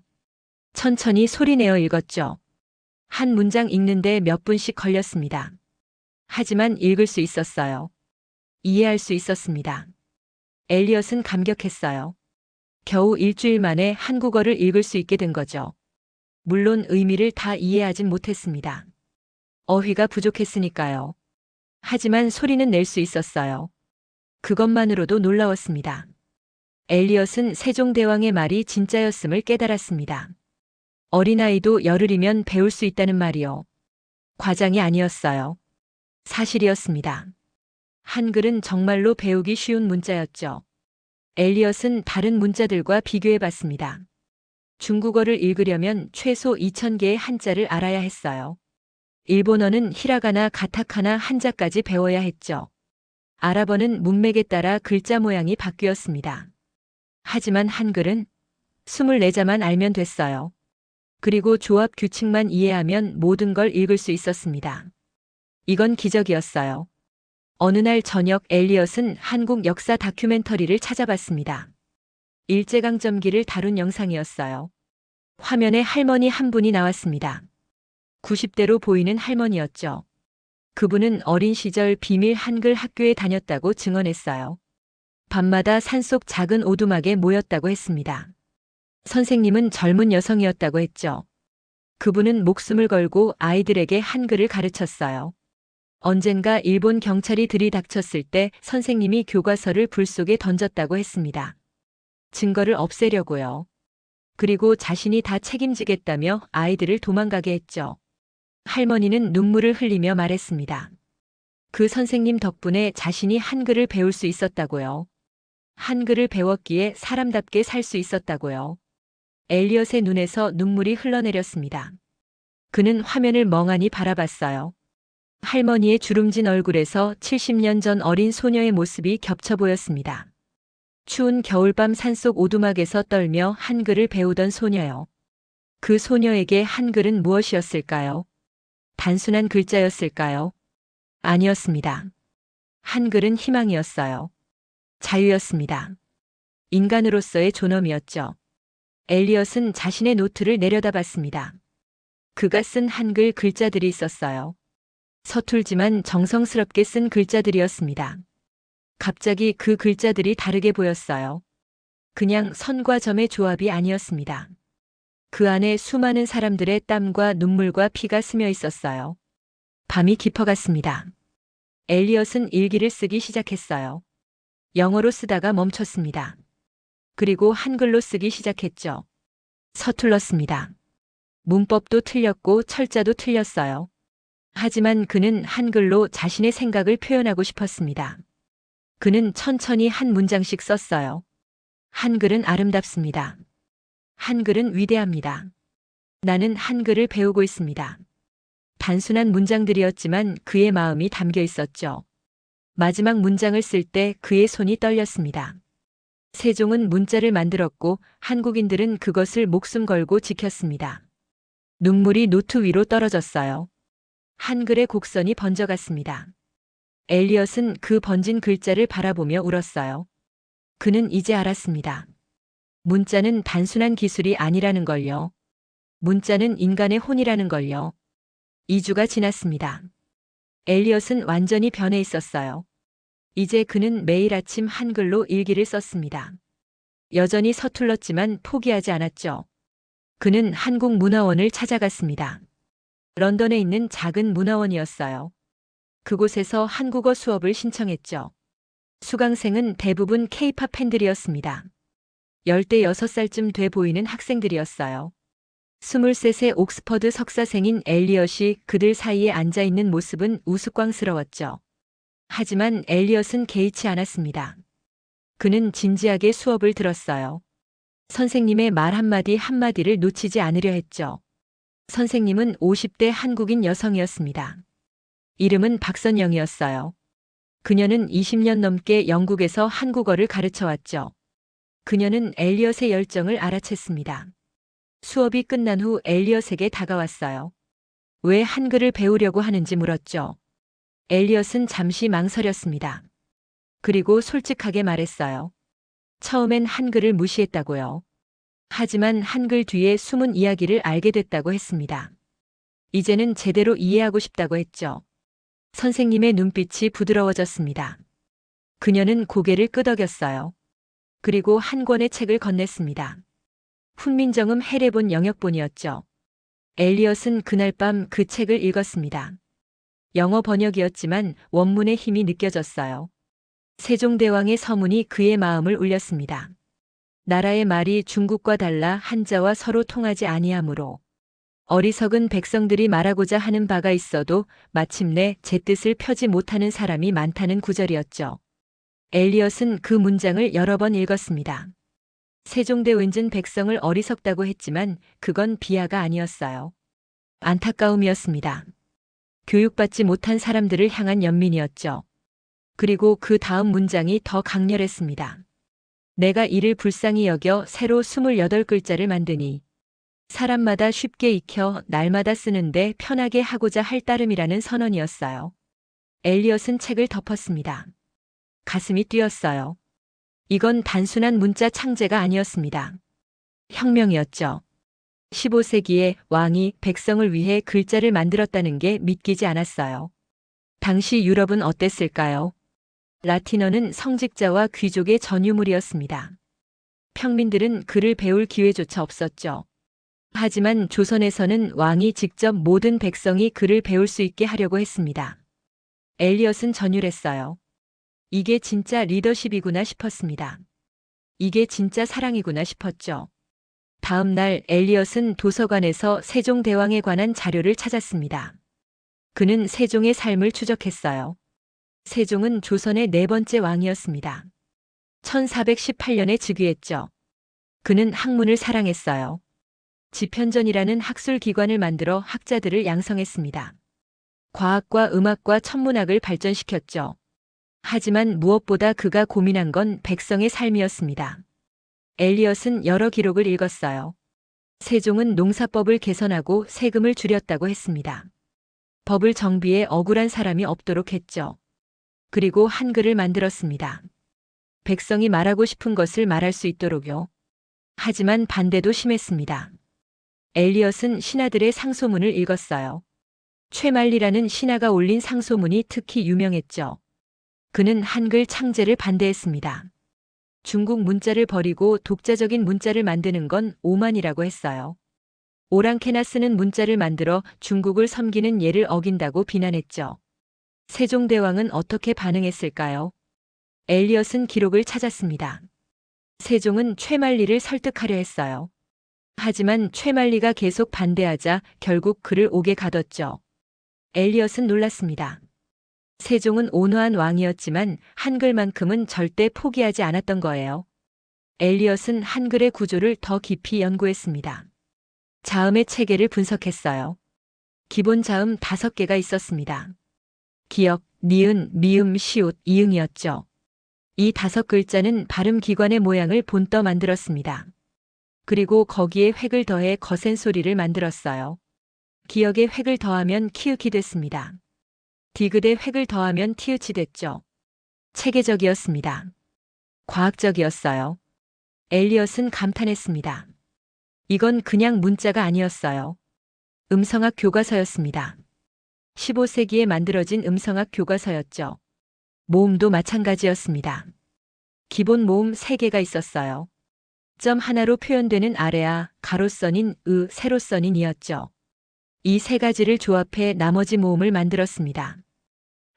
천천히 소리내어 읽었죠. 한 문장 읽는데 몇 분씩 걸렸습니다. 하지만 읽을 수 있었어요. 이해할 수 있었습니다. 엘리엇은 감격했어요. 겨우 일주일 만에 한국어를 읽을 수 있게 된 거죠. 물론 의미를 다 이해하진 못했습니다. 어휘가 부족했으니까요. 하지만 소리는 낼 수 있었어요. 그것만으로도 놀라웠습니다. 엘리엇은 세종대왕의 말이 진짜였음을 깨달았습니다. 어린아이도 열흘이면 배울 수 있다는 말이요. 과장이 아니었어요. 사실이었습니다. 한글은 정말로 배우기 쉬운 문자였죠. 엘리엇은 다른 문자들과 비교해 봤습니다. 중국어를 읽으려면 최소 2000개의 한자를 알아야 했어요. 일본어는 히라가나 가타카나 한자까지 배워야 했죠. 아랍어는 문맥에 따라 글자 모양이 바뀌었습니다. 하지만 한글은 24자만 알면 됐어요. 그리고 조합 규칙만 이해하면 모든 걸 읽을 수 있었습니다. 이건 기적이었어요. 어느 날 저녁 엘리엇은 한국 역사 다큐멘터리를 찾아봤습니다. 일제강점기를 다룬 영상이었어요. 화면에 할머니 한 분이 나왔습니다. 90대로 보이는 할머니였죠. 그분은 어린 시절 비밀 한글 학교에 다녔다고 증언했어요. 밤마다 산속 작은 오두막에 모였다고 했습니다. 선생님은 젊은 여성이었다고 했죠. 그분은 목숨을 걸고 아이들에게 한글을 가르쳤어요. 언젠가 일본 경찰이 들이닥쳤을 때 선생님이 교과서를 불 속에 던졌다고 했습니다. 증거를 없애려고요. 그리고 자신이 다 책임지겠다며 아이들을 도망가게 했죠. 할머니는 눈물을 흘리며 말했습니다. 그 선생님 덕분에 자신이 한글을 배울 수 있었다고요. 한글을 배웠기에 사람답게 살 수 있었다고요. 엘리엇의 눈에서 눈물이 흘러내렸습니다. 그는 화면을 멍하니 바라봤어요. 할머니의 주름진 얼굴에서 70년 전 어린 소녀의 모습이 겹쳐 보였습니다. 추운 겨울밤 산속 오두막에서 떨며 한글을 배우던 소녀요. 그 소녀에게 한글은 무엇이었을까요? 단순한 글자였을까요? 아니었습니다. 한글은 희망이었어요. 자유였습니다. 인간으로서의 존엄이었죠. 엘리엇은 자신의 노트를 내려다봤습니다. 그가 쓴 한글 글자들이 있었어요. 서툴지만 정성스럽게 쓴 글자들이었습니다. 갑자기 그 글자들이 다르게 보였어요. 그냥 선과 점의 조합이 아니었습니다. 그 안에 수많은 사람들의 땀과 눈물과 피가 스며 있었어요. 밤이 깊어갔습니다. 엘리엇은 일기를 쓰기 시작했어요. 영어로 쓰다가 멈췄습니다. 그리고 한글로 쓰기 시작했죠. 서툴렀습니다. 문법도 틀렸고 철자도 틀렸어요. 하지만 그는 한글로 자신의 생각을 표현하고 싶었습니다. 그는 천천히 한 문장씩 썼어요. 한글은 아름답습니다. 한글은 위대합니다. 나는 한글을 배우고 있습니다. 단순한 문장들이었지만 그의 마음이 담겨 있었죠. 마지막 문장을 쓸 때 그의 손이 떨렸습니다. 세종은 문자를 만들었고 한국인들은 그것을 목숨 걸고 지켰습니다. 눈물이 노트 위로 떨어졌어요. 한글의 곡선이 번져갔습니다. 엘리엇은 그 번진 글자를 바라보며 울었어요. 그는 이제 알았습니다. 문자는 단순한 기술이 아니라는 걸요. 문자는 인간의 혼이라는 걸요. 2주가 지났습니다. 엘리엇은 완전히 변해 있었어요. 이제 그는 매일 아침 한글로 일기를 썼습니다. 여전히 서툴렀지만 포기하지 않았죠. 그는 한국문화원을 찾아갔습니다. 런던에 있는 작은 문화원이었어요. 그곳에서 한국어 수업을 신청했죠. 수강생은 대부분 K-팝 팬들이었습니다. 16살쯤 돼 보이는 학생들이었어요. 23세 옥스퍼드 석사생인 엘리엇이 그들 사이에 앉아 있는 모습은 우스꽝스러웠죠. 하지만 엘리엇은 개의치 않았습니다. 그는 진지하게 수업을 들었어요. 선생님의 말 한마디 한마디를 놓치지 않으려 했죠. 선생님은 50대 한국인 여성이었습니다. 이름은 박선영이었어요. 그녀는 20년 넘게 영국에서 한국어를 가르쳐 왔죠. 그녀는 엘리엇의 열정을 알아챘습니다. 수업이 끝난 후 엘리엇에게 다가왔어요. 왜 한글을 배우려고 하는지 물었죠. 엘리엇은 잠시 망설였습니다. 그리고 솔직하게 말했어요. 처음엔 한글을 무시했다고요. 하지만 한글 뒤에 숨은 이야기를 알게 됐다고 했습니다. 이제는 제대로 이해하고 싶다고 했죠. 선생님의 눈빛이 부드러워졌습니다. 그녀는 고개를 끄덕였어요. 그리고 한 권의 책을 건넸습니다. 훈민정음 해례본 영역본이었죠. 엘리엇은 그날 밤 그 책을 읽었습니다. 영어 번역이었지만 원문의 힘이 느껴졌어요. 세종대왕의 서문이 그의 마음을 울렸습니다. 나라의 말이 중국과 달라 한자와 서로 통하지 아니하므로 어리석은 백성들이 말하고자 하는 바가 있어도 마침내 제 뜻을 펴지 못하는 사람이 많다는 구절이었죠. 엘리엇은 그 문장을 여러 번 읽었습니다. 세종대왕은 백성을 어리석다고 했지만 그건 비하가 아니었어요. 안타까움이었습니다. 교육받지 못한 사람들을 향한 연민이었죠. 그리고 그 다음 문장이 더 강렬했습니다. 내가 이를 불쌍히 여겨 새로 28글자를 만드니 사람마다 쉽게 익혀 날마다 쓰는데 편하게 하고자 할 따름이라는 선언이었어요. 엘리엇은 책을 덮었습니다. 가슴이 뛰었어요. 이건 단순한 문자 창제가 아니었습니다. 혁명이었죠. 15세기에 왕이 백성을 위해 글자를 만들었다는 게 믿기지 않았어요. 당시 유럽은 어땠을까요? 라틴어는 성직자와 귀족의 전유물이었습니다. 평민들은 글을 배울 기회조차 없었죠. 하지만 조선에서는 왕이 직접 모든 백성이 글을 배울 수 있게 하려고 했습니다. 엘리엇은 전율했어요. 이게 진짜 리더십이구나 싶었습니다. 이게 진짜 사랑이구나 싶었죠. 다음 날 엘리엇은 도서관에서 세종대왕에 관한 자료를 찾았습니다. 그는 세종의 삶을 추적했어요. 세종은 조선의 네 번째 왕이었습니다. 1418년에 즉위했죠. 그는 학문을 사랑했어요. 지편전이라는 학술 기관을 만들어 학자들을 양성했습니다. 과학과 음악과 천문학을 발전시켰죠. 하지만 무엇보다 그가 고민한 건 백성의 삶이었습니다. 엘리엇은 여러 기록을 읽었어요. 세종은 농사법을 개선하고 세금을 줄였다고 했습니다. 법을 정비해 억울한 사람이 없도록 했죠. 그리고 한글을 만들었습니다. 백성이 말하고 싶은 것을 말할 수 있도록요. 하지만 반대도 심했습니다. 엘리엇은 신하들의 상소문을 읽었어요. 최만리라는 신하가 올린 상소문이 특히 유명했죠. 그는 한글 창제를 반대했습니다. 중국 문자를 버리고 독자적인 문자를 만드는 건 오만이라고 했어요. 오랑캐나 쓰는 문자를 만들어 중국을 섬기는 예를 어긴다고 비난했죠. 세종대왕은 어떻게 반응했을까요? 엘리엇은 기록을 찾았습니다. 세종은 최만리를 설득하려 했어요. 하지만 최만리가 계속 반대하자 결국 그를 옥에 가뒀죠. 엘리엇은 놀랐습니다. 세종은 온화한 왕이었지만 한글만큼은 절대 포기하지 않았던 거예요. 엘리엇은 한글의 구조를 더 깊이 연구했습니다. 자음의 체계를 분석했어요. 기본 자음 5개가 있었습니다. 기역, 니은, 미음, 시옷, 이응이었죠. 이 5글자는 발음기관의 모양을 본떠 만들었습니다. 그리고 거기에 획을 더해 거센 소리를 만들었어요. 기역에 획을 더하면 키읔이 됐습니다. 디귿에 획을 더하면 티읕이 됐죠. 체계적이었습니다. 과학적이었어요. 엘리엇은 감탄했습니다. 이건 그냥 문자가 아니었어요. 음성학 교과서였습니다. 15세기에 만들어진 음성학 교과서였죠. 모음도 마찬가지였습니다. 기본 모음 3개가 있었어요. 점 하나로 표현되는 아래아, 가로선인 으, 세로선인 이었죠. 이 3가지를 조합해 나머지 모음을 만들었습니다.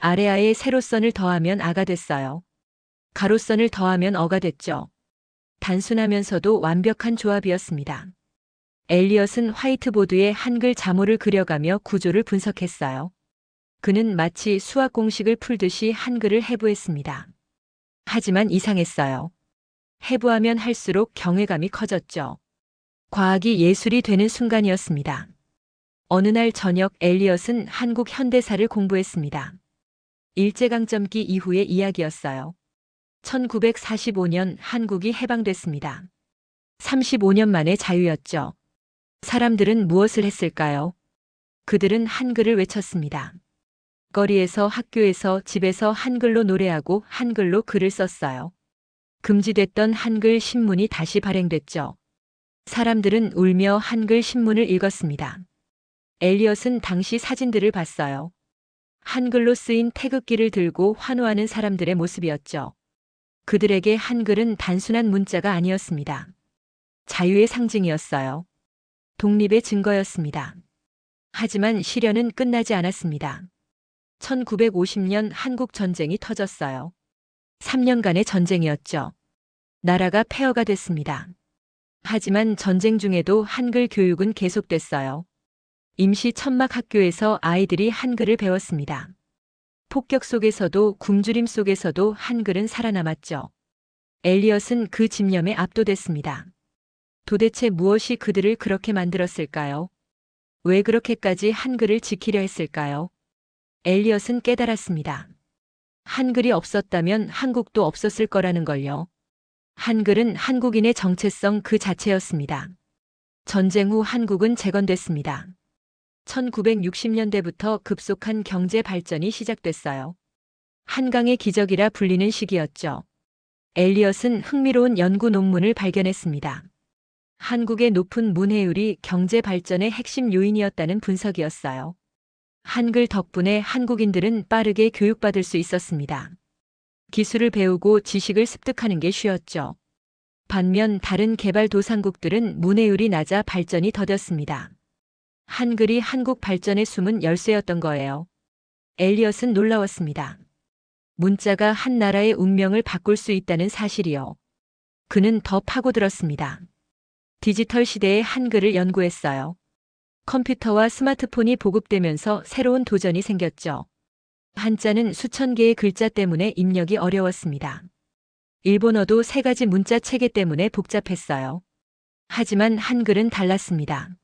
아래아에 세로선을 더하면 아가 됐어요. 가로선을 더하면 어가 됐죠. 단순하면서도 완벽한 조합이었습니다. 엘리엇은 화이트보드에 한글 자모를 그려가며 구조를 분석했어요. 그는 마치 수학 공식을 풀듯이 한글을 해부했습니다. 하지만 이상했어요. 해부하면 할수록 경외감이 커졌죠. 과학이 예술이 되는 순간이었습니다. 어느 날 저녁 엘리엇은 한국 현대사를 공부했습니다. 일제강점기 이후의 이야기였어요. 1945년 한국이 해방됐습니다. 35년 만에 자유였죠. 사람들은 무엇을 했을까요? 그들은 한글을 외쳤습니다. 거리에서 학교에서 집에서 한글로 노래하고 한글로 글을 썼어요. 금지됐던 한글 신문이 다시 발행됐죠. 사람들은 울며 한글 신문을 읽었습니다. 엘리엇은 당시 사진들을 봤어요. 한글로 쓰인 태극기를 들고 환호하는 사람들의 모습이었죠. 그들에게 한글은 단순한 문자가 아니었습니다. 자유의 상징이었어요. 독립의 증거였습니다. 하지만 시련은 끝나지 않았습니다. 1950년 한국 전쟁이 터졌어요. 3년간의 전쟁이었죠. 나라가 폐허가 됐습니다. 하지만 전쟁 중에도 한글 교육은 계속됐어요. 임시 천막 학교에서 아이들이 한글을 배웠습니다. 폭격 속에서도 굶주림 속에서도 한글은 살아남았죠. 엘리엇은 그 집념에 압도됐습니다. 도대체 무엇이 그들을 그렇게 만들었을까요? 왜 그렇게까지 한글을 지키려 했을까요? 엘리엇은 깨달았습니다. 한글이 없었다면 한국도 없었을 거라는 걸요. 한글은 한국인의 정체성 그 자체였습니다. 전쟁 후 한국은 재건됐습니다. 1960년대부터 급속한 경제 발전이 시작됐어요. 한강의 기적이라 불리는 시기였죠. 엘리엇은 흥미로운 연구 논문을 발견했습니다. 한국의 높은 문해율이 경제 발전의 핵심 요인이었다는 분석이었어요. 한글 덕분에 한국인들은 빠르게 교육받을 수 있었습니다. 기술을 배우고 지식을 습득하는 게 쉬웠죠. 반면 다른 개발도상국들은 문해율이 낮아 발전이 더뎠습니다. 한글이 한국 발전의 숨은 열쇠였던 거예요. 엘리엇은 놀라웠습니다. 문자가 한 나라의 운명을 바꿀 수 있다는 사실이요. 그는 더 파고들었습니다. 디지털 시대의 한글을 연구했어요. 컴퓨터와 스마트폰이 보급되면서 새로운 도전이 생겼죠. 한자는 수천 개의 글자 때문에 입력이 어려웠습니다. 일본어도 3가지 문자 체계 때문에 복잡했어요. 하지만 한글은 달랐습니다.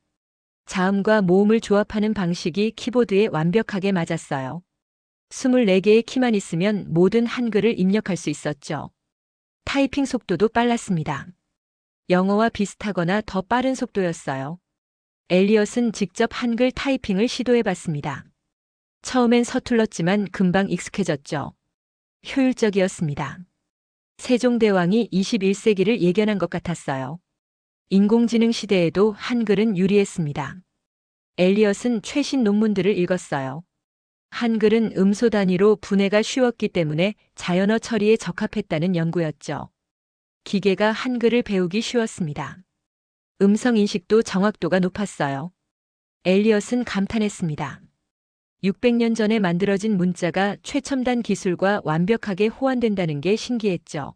자음과 모음을 조합하는 방식이 키보드에 완벽하게 맞았어요. 24개의 키만 있으면 모든 한글을 입력할 수 있었죠. 타이핑 속도도 빨랐습니다. 영어와 비슷하거나 더 빠른 속도였어요. 엘리엇은 직접 한글 타이핑을 시도해봤습니다. 처음엔 서툴렀지만 금방 익숙해졌죠. 효율적이었습니다. 세종대왕이 21세기를 예견한 것 같았어요. 인공지능 시대에도 한글은 유리했습니다. 엘리엇은 최신 논문들을 읽었어요. 한글은 음소 단위로 분해가 쉬웠기 때문에 자연어 처리에 적합했다는 연구였죠. 기계가 한글을 배우기 쉬웠습니다. 음성 인식도 정확도가 높았어요. 엘리엇은 감탄했습니다. 600년 전에 만들어진 문자가 최첨단 기술과 완벽하게 호환된다는 게 신기했죠.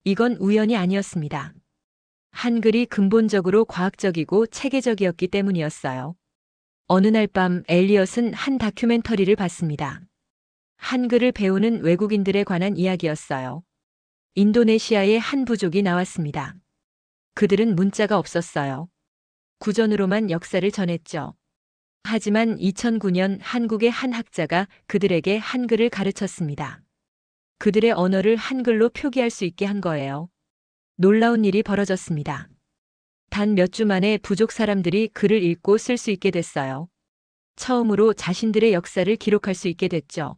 이건 우연이 아니었습니다. 한글이 근본적으로 과학적이고 체계적이었기 때문이었어요. 어느 날 밤 엘리엇은 한 다큐멘터리를 봤습니다. 한글을 배우는 외국인들에 관한 이야기였어요. 인도네시아의 한 부족이 나왔습니다. 그들은 문자가 없었어요. 구전으로만 역사를 전했죠. 하지만 2009년 한국의 한 학자가 그들에게 한글을 가르쳤습니다. 그들의 언어를 한글로 표기할 수 있게 한 거예요. 놀라운 일이 벌어졌습니다. 단 몇 주 만에 부족 사람들이 글을 읽고 쓸 수 있게 됐어요. 처음으로 자신들의 역사를 기록할 수 있게 됐죠.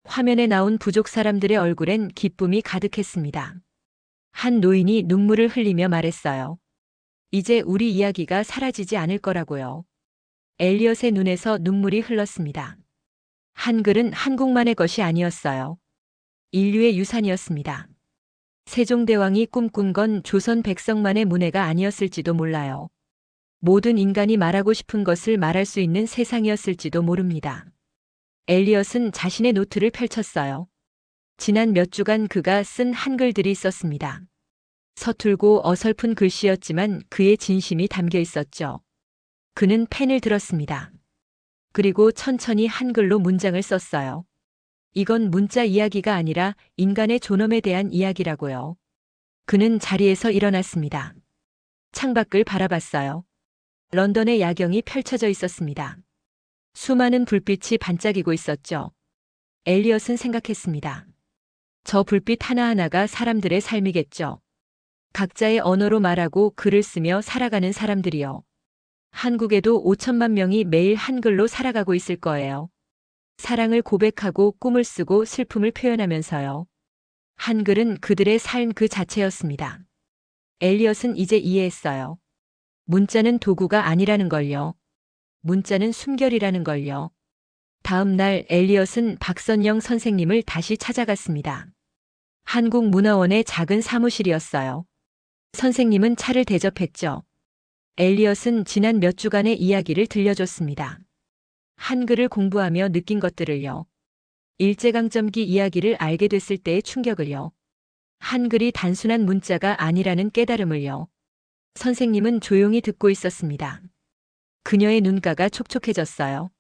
화면에 나온 부족 사람들의 얼굴엔 기쁨이 가득했습니다. 한 노인이 눈물을 흘리며 말했어요. 이제 우리 이야기가 사라지지 않을 거라고요. 엘리엇의 눈에서 눈물이 흘렀습니다. 한글은 한국만의 것이 아니었어요. 인류의 유산이었습니다. 세종대왕이 꿈꾼 건 조선 백성만의 문해가 아니었을지도 몰라요. 모든 인간이 말하고 싶은 것을 말할 수 있는 세상이었을지도 모릅니다. 엘리엇은 자신의 노트를 펼쳤어요. 지난 몇 주간 그가 쓴 한글들이 있었습니다. 서툴고 어설픈 글씨였지만 그의 진심이 담겨 있었죠. 그는 펜을 들었습니다. 그리고 천천히 한글로 문장을 썼어요. 이건 문자 이야기가 아니라 인간의 존엄에 대한 이야기라고요. 그는 자리에서 일어났습니다. 창밖을 바라봤어요. 런던의 야경이 펼쳐져 있었습니다. 수많은 불빛이 반짝이고 있었죠. 엘리엇은 생각했습니다. 저 불빛 하나하나가 사람들의 삶이겠죠. 각자의 언어로 말하고 글을 쓰며 살아가는 사람들이요. 한국에도 5천만 명이 매일 한글로 살아가고 있을 거예요. 사랑을 고백하고 꿈을 쓰고 슬픔을 표현하면서요. 한글은 그들의 삶 그 자체였습니다. 엘리엇은 이제 이해했어요. 문자는 도구가 아니라는 걸요. 문자는 숨결이라는 걸요. 다음 날 엘리엇은 박선영 선생님을 다시 찾아갔습니다. 한국문화원의 작은 사무실이었어요. 선생님은 차를 대접했죠. 엘리엇은 지난 몇 주간의 이야기를 들려줬습니다. 한글을 공부하며 느낀 것들을요. 일제강점기 이야기를 알게 됐을 때의 충격을요. 한글이 단순한 문자가 아니라는 깨달음을요. 선생님은 조용히 듣고 있었습니다. 그녀의 눈가가 촉촉해졌어요.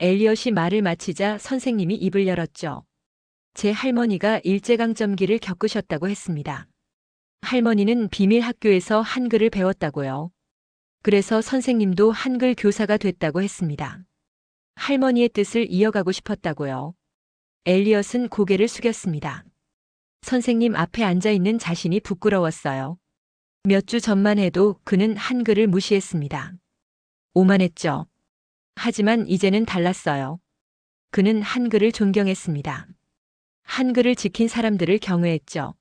엘리엇이 말을 마치자 선생님이 입을 열었죠. 제 할머니가 일제강점기를 겪으셨다고 했습니다. 할머니는 비밀 학교에서 한글을 배웠다고요. 그래서 선생님도 한글 교사가 됐다고 했습니다. 할머니의 뜻을 이어가고 싶었다고요. 엘리엇은 고개를 숙였습니다. 선생님 앞에 앉아 있는 자신이 부끄러웠어요. 몇 주 전만 해도 그는 한글을 무시했습니다. 오만했죠. 하지만 이제는 달랐어요. 그는 한글을 존경했습니다. 한글을 지킨 사람들을 경외했죠.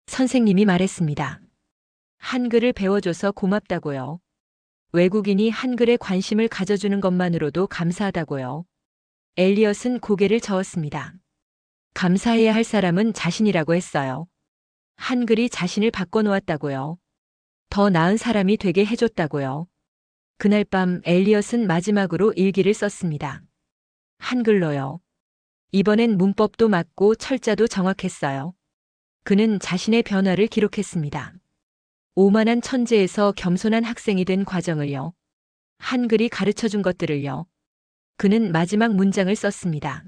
선생님이 말했습니다. 한글을 배워줘서 고맙다고요. 외국인이 한글에 관심을 가져주는 것만으로도 감사하다고요. 엘리엇은 고개를 저었습니다. 감사해야 할 사람은 자신이라고 했어요. 한글이 자신을 바꿔놓았다고요. 더 나은 사람이 되게 해줬다고요. 그날 밤 엘리엇은 마지막으로 일기를 썼습니다. 한글로요. 이번엔 문법도 맞고 철자도 정확했어요. 그는 자신의 변화를 기록했습니다. 오만한 천재에서 겸손한 학생이 된 과정을요. 한글이 가르쳐준 것들을요. 그는 마지막 문장을 썼습니다.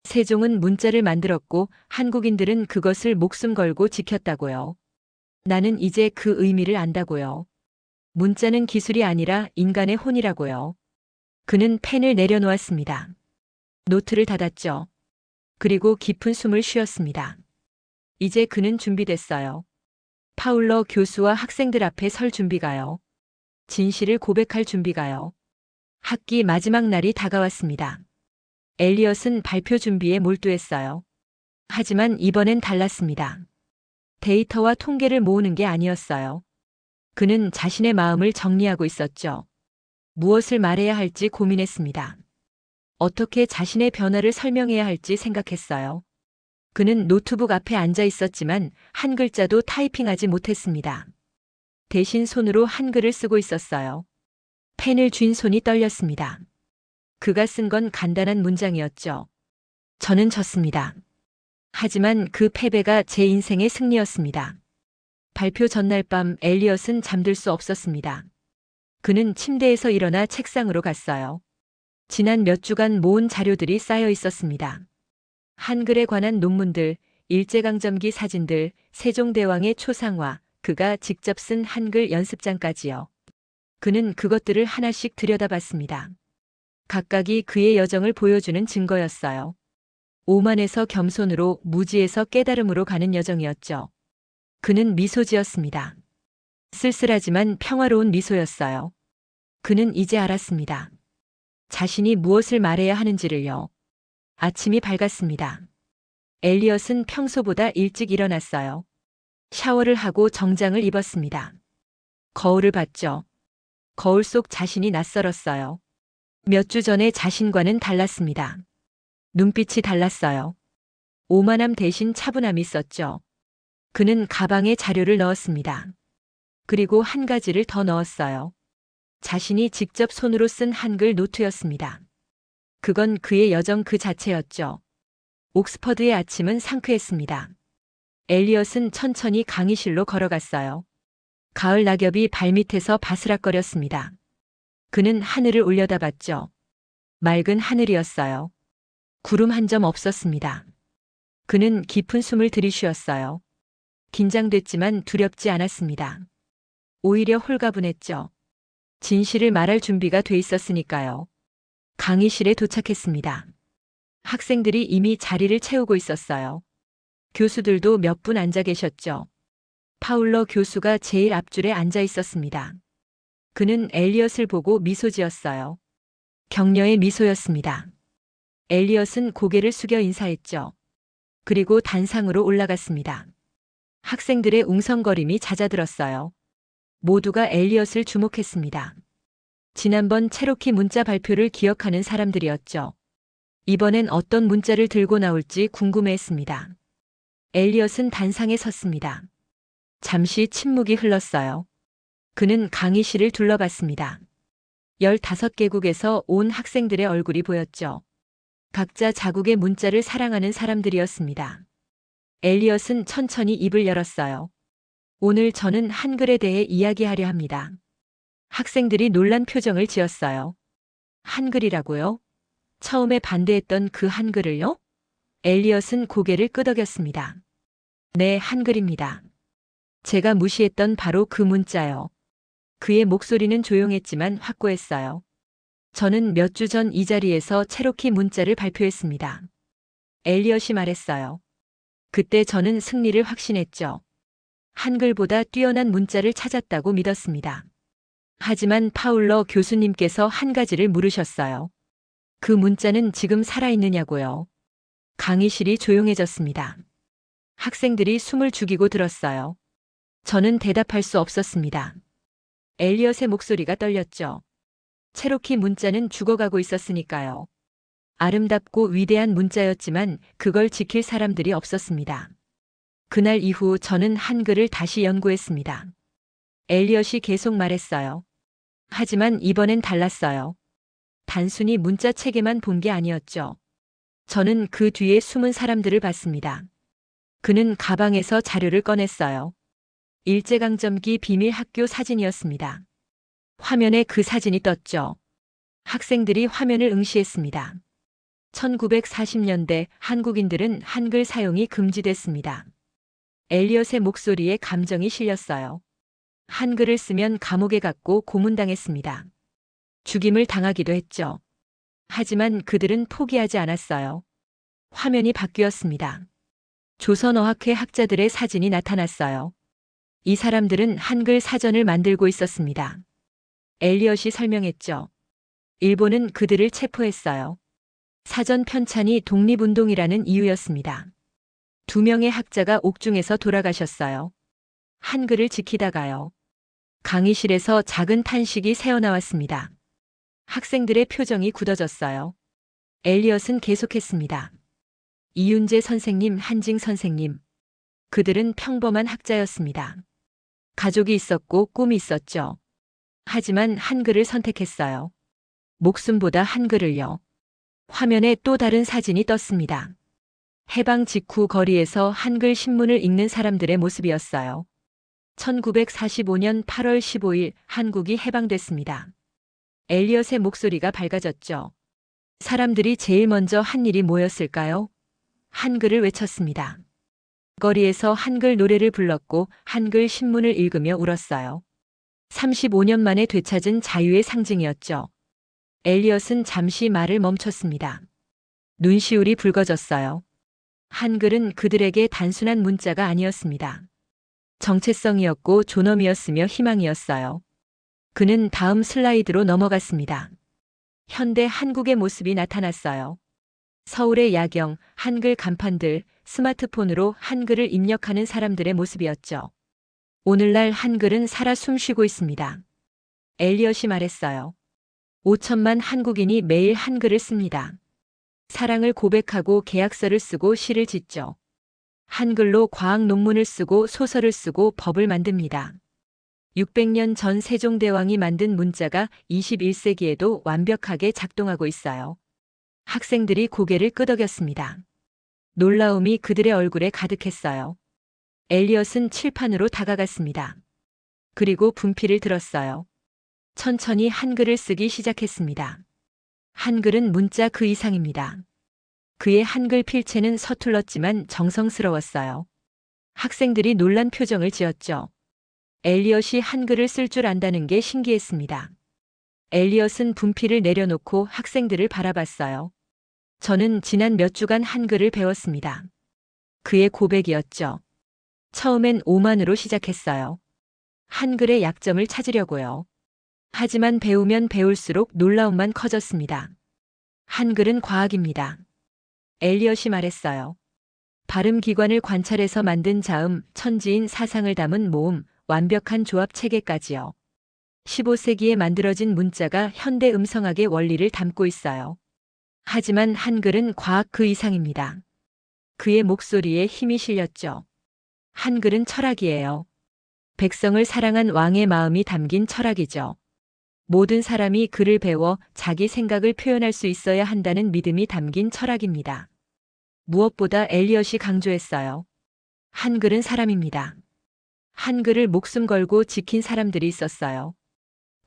세종은 문자를 만들었고 한국인들은 그것을 목숨 걸고 지켰다고요. 나는 이제 그 의미를 안다고요. 문자는 기술이 아니라 인간의 혼이라고요. 그는 펜을 내려놓았습니다. 노트를 닫았죠. 그리고 깊은 숨을 쉬었습니다. 이제 그는 준비됐어요. 파울러 교수와 학생들 앞에 설 준비가요. 진실을 고백할 준비가요. 학기 마지막 날이 다가왔습니다. 엘리엇은 발표 준비에 몰두했어요. 하지만 이번엔 달랐습니다. 데이터와 통계를 모으는 게 아니었어요. 그는 자신의 마음을 정리하고 있었죠. 무엇을 말해야 할지 고민했습니다. 어떻게 자신의 변화를 설명해야 할지 생각했어요. 그는 노트북 앞에 앉아 있었지만 한 글자도 타이핑하지 못했습니다. 대신 손으로 한글을 쓰고 있었어요. 펜을 쥔 손이 떨렸습니다. 그가 쓴 건 간단한 문장이었죠. 저는 졌습니다. 하지만 그 패배가 제 인생의 승리였습니다. 발표 전날 밤 엘리엇은 잠들 수 없었습니다. 그는 침대에서 일어나 책상으로 갔어요. 지난 몇 주간 모은 자료들이 쌓여 있었습니다. 한글에 관한 논문들, 일제강점기 사진들, 세종대왕의 초상화, 그가 직접 쓴 한글 연습장까지요. 그는 그것들을 하나씩 들여다봤습니다. 각각이 그의 여정을 보여주는 증거였어요. 오만에서 겸손으로, 무지에서 깨달음으로 가는 여정이었죠. 그는 미소 지었습니다. 쓸쓸하지만 평화로운 미소였어요. 그는 이제 알았습니다. 자신이 무엇을 말해야 하는지를요. 아침이 밝았습니다. 엘리엇은 평소보다 일찍 일어났어요. 샤워를 하고 정장을 입었습니다. 거울을 봤죠. 거울 속 자신이 낯설었어요. 몇 주 전에 자신과는 달랐습니다. 눈빛이 달랐어요. 오만함 대신 차분함이 있었죠. 그는 가방에 자료를 넣었습니다. 그리고 한 가지를 더 넣었어요. 자신이 직접 손으로 쓴 한글 노트였습니다. 그건 그의 여정 그 자체였죠. 옥스퍼드의 아침은 상쾌했습니다. 엘리엇은 천천히 강의실로 걸어갔어요. 가을 낙엽이 발밑에서 바스락거렸습니다. 그는 하늘을 올려다봤죠. 맑은 하늘이었어요. 구름 한 점 없었습니다. 그는 깊은 숨을 들이쉬었어요. 긴장됐지만 두렵지 않았습니다. 오히려 홀가분했죠. 진실을 말할 준비가 돼 있었으니까요. 강의실에 도착했습니다. 학생들이 이미 자리를 채우고 있었어요. 교수들도 몇 분 앉아 계셨죠. 파울러 교수가 제일 앞줄에 앉아 있었습니다. 그는 엘리엇을 보고 미소 지었어요. 격려의 미소였습니다. 엘리엇은 고개를 숙여 인사했죠. 그리고 단상으로 올라갔습니다. 학생들의 웅성거림이 잦아들었어요. 모두가 엘리엇을 주목했습니다. 지난번 체로키 문자 발표를 기억하는 사람들이었죠. 이번엔 어떤 문자를 들고 나올지 궁금해했습니다. 엘리엇은 단상에 섰습니다. 잠시 침묵이 흘렀어요. 그는 강의실을 둘러봤습니다. 15개국에서 온 학생들의 얼굴이 보였죠. 각자 자국의 문자를 사랑하는 사람들이었습니다. 엘리엇은 천천히 입을 열었어요. 오늘 저는 한글에 대해 이야기하려 합니다. 학생들이 놀란 표정을 지었어요. 한글이라고요? 처음에 반대했던 그 한글을요? 엘리엇은 고개를 끄덕였습니다. 네, 한글입니다. 제가 무시했던 바로 그 문자요. 그의 목소리는 조용했지만 확고했어요. 저는 몇 주 전 이 자리에서 체로키 문자를 발표했습니다. 엘리엇이 말했어요. 그때 저는 승리를 확신했죠. 한글보다 뛰어난 문자를 찾았다고 믿었습니다. 하지만 파울러 교수님께서 한 가지를 물으셨어요. 그 문자는 지금 살아있느냐고요. 강의실이 조용해졌습니다. 학생들이 숨을 죽이고 들었어요. 저는 대답할 수 없었습니다. 엘리엇의 목소리가 떨렸죠. 체로키 문자는 죽어가고 있었으니까요. 아름답고 위대한 문자였지만 그걸 지킬 사람들이 없었습니다. 그날 이후 저는 한글을 다시 연구했습니다. 엘리엇이 계속 말했어요. 하지만 이번엔 달랐어요. 단순히 문자 체계만 본 게 아니었죠. 저는 그 뒤에 숨은 사람들을 봤습니다. 그는 가방에서 자료를 꺼냈어요. 일제강점기 비밀 학교 사진이었습니다. 화면에 그 사진이 떴죠. 학생들이 화면을 응시했습니다. 1940년대 한국인들은 한글 사용이 금지됐습니다. 엘리엇의 목소리에 감정이 실렸어요. 한글을 쓰면 감옥에 갔고 고문당했습니다. 죽임을 당하기도 했죠. 하지만 그들은 포기하지 않았어요. 화면이 바뀌었습니다. 조선어학회 학자들의 사진이 나타났어요. 이 사람들은 한글 사전을 만들고 있었습니다. 엘리엇이 설명했죠. 일본은 그들을 체포했어요. 사전 편찬이 독립운동이라는 이유였습니다. 2명의 학자가 옥중에서 돌아가셨어요. 한글을 지키다가요. 강의실에서 작은 탄식이 새어나왔습니다. 학생들의 표정이 굳어졌어요. 엘리엇은 계속했습니다. 이윤재 선생님, 한징 선생님. 그들은 평범한 학자였습니다. 가족이 있었고 꿈이 있었죠. 하지만 한글을 선택했어요. 목숨보다 한글을요. 화면에 또 다른 사진이 떴습니다. 해방 직후 거리에서 한글 신문을 읽는 사람들의 모습이었어요. 1945년 8월 15일 한국이 해방됐습니다. 엘리엇의 목소리가 밝아졌죠. 사람들이 제일 먼저 한 일이 뭐였을까요? 한글을 외쳤습니다. 거리에서 한글 노래를 불렀고 한글 신문을 읽으며 울었어요. 35년 만에 되찾은 자유의 상징이었죠. 엘리엇은 잠시 말을 멈췄습니다. 눈시울이 붉어졌어요. 한글은 그들에게 단순한 문자가 아니었습니다. 정체성이었고 존엄이었으며 희망이었어요. 그는 다음 슬라이드로 넘어갔습니다. 현대 한국의 모습이 나타났어요. 서울의 야경, 한글 간판들, 스마트폰으로 한글을 입력하는 사람들의 모습이었죠. 오늘날 한글은 살아 숨쉬고 있습니다. 엘리엇이 말했어요. 5천만 한국인이 매일 한글을 씁니다. 사랑을 고백하고 계약서를 쓰고 시를 짓죠. 한글로 과학 논문을 쓰고 소설을 쓰고 법을 만듭니다. 600년 전 세종대왕이 만든 문자가 21세기에도 완벽하게 작동하고 있어요. 학생들이 고개를 끄덕였습니다. 놀라움이 그들의 얼굴에 가득했어요. 엘리엇은 칠판으로 다가갔습니다. 그리고 분필을 들었어요. 천천히 한글을 쓰기 시작했습니다. 한글은 문자 그 이상입니다. 그의 한글 필체는 서툴렀지만 정성스러웠어요. 학생들이 놀란 표정을 지었죠. 엘리엇이 한글을 쓸 줄 안다는 게 신기했습니다. 엘리엇은 분필을 내려놓고 학생들을 바라봤어요. 저는 지난 몇 주간 한글을 배웠습니다. 그의 고백이었죠. 처음엔 오만으로 시작했어요. 한글의 약점을 찾으려고요. 하지만 배우면 배울수록 놀라움만 커졌습니다. 한글은 과학입니다. 엘리엇이 말했어요. 발음 기관을 관찰해서 만든 자음, 천지인 사상을 담은 모음, 완벽한 조합 체계까지요. 15세기에 만들어진 문자가 현대 음성학의 원리를 담고 있어요. 하지만 한글은 과학 그 이상입니다. 그의 목소리에 힘이 실렸죠. 한글은 철학이에요. 백성을 사랑한 왕의 마음이 담긴 철학이죠. 모든 사람이 글을 배워 자기 생각을 표현할 수 있어야 한다는 믿음이 담긴 철학입니다. 무엇보다 엘리엇이 강조했어요. 한글은 사람입니다. 한글을 목숨 걸고 지킨 사람들이 있었어요.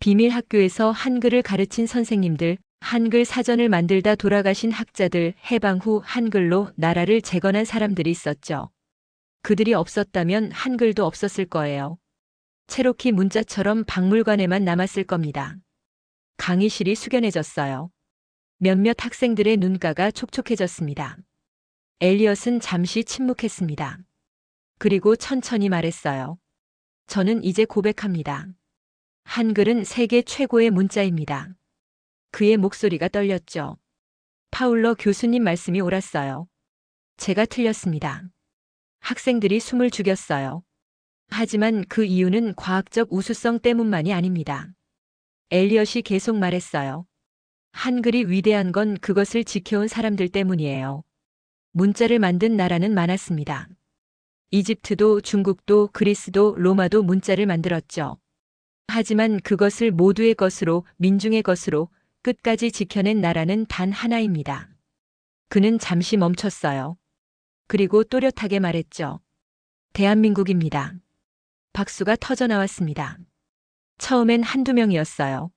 비밀 학교에서 한글을 가르친 선생님들, 한글 사전을 만들다 돌아가신 학자들, 해방 후 한글로 나라를 재건한 사람들이 있었죠. 그들이 없었다면 한글도 없었을 거예요. 체로키 문자처럼 박물관에만 남았을 겁니다. 강의실이 숙연해졌어요. 몇몇 학생들의 눈가가 촉촉해졌습니다. 엘리엇은 잠시 침묵했습니다. 그리고 천천히 말했어요. 저는 이제 고백합니다. 한글은 세계 최고의 문자입니다. 그의 목소리가 떨렸죠. 파울러 교수님 말씀이 옳았어요. 제가 틀렸습니다. 학생들이 숨을 죽였어요. 하지만 그 이유는 과학적 우수성 때문만이 아닙니다. 엘리엇이 계속 말했어요. 한글이 위대한 건 그것을 지켜온 사람들 때문이에요. 문자를 만든 나라는 많았습니다. 이집트도 중국도 그리스도 로마도 문자를 만들었죠. 하지만 그것을 모두의 것으로, 민중의 것으로 끝까지 지켜낸 나라는 단 하나입니다. 그는 잠시 멈췄어요. 그리고 또렷하게 말했죠. 대한민국입니다. 박수가 터져 나왔습니다. 처음엔 한두 명이었어요.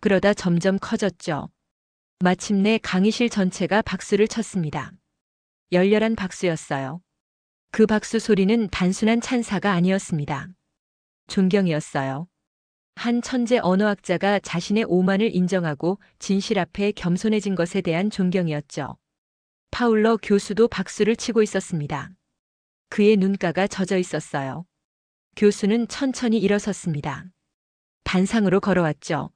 그러다 점점 커졌죠. 마침내 강의실 전체가 박수를 쳤습니다. 열렬한 박수였어요. 그 박수 소리는 단순한 찬사가 아니었습니다. 존경이었어요. 한 천재 언어학자가 자신의 오만을 인정하고 진실 앞에 겸손해진 것에 대한 존경이었죠. 파울러 교수도 박수를 치고 있었습니다. 그의 눈가가 젖어 있었어요. 교수는 천천히 일어섰습니다. 단상으로 걸어왔죠.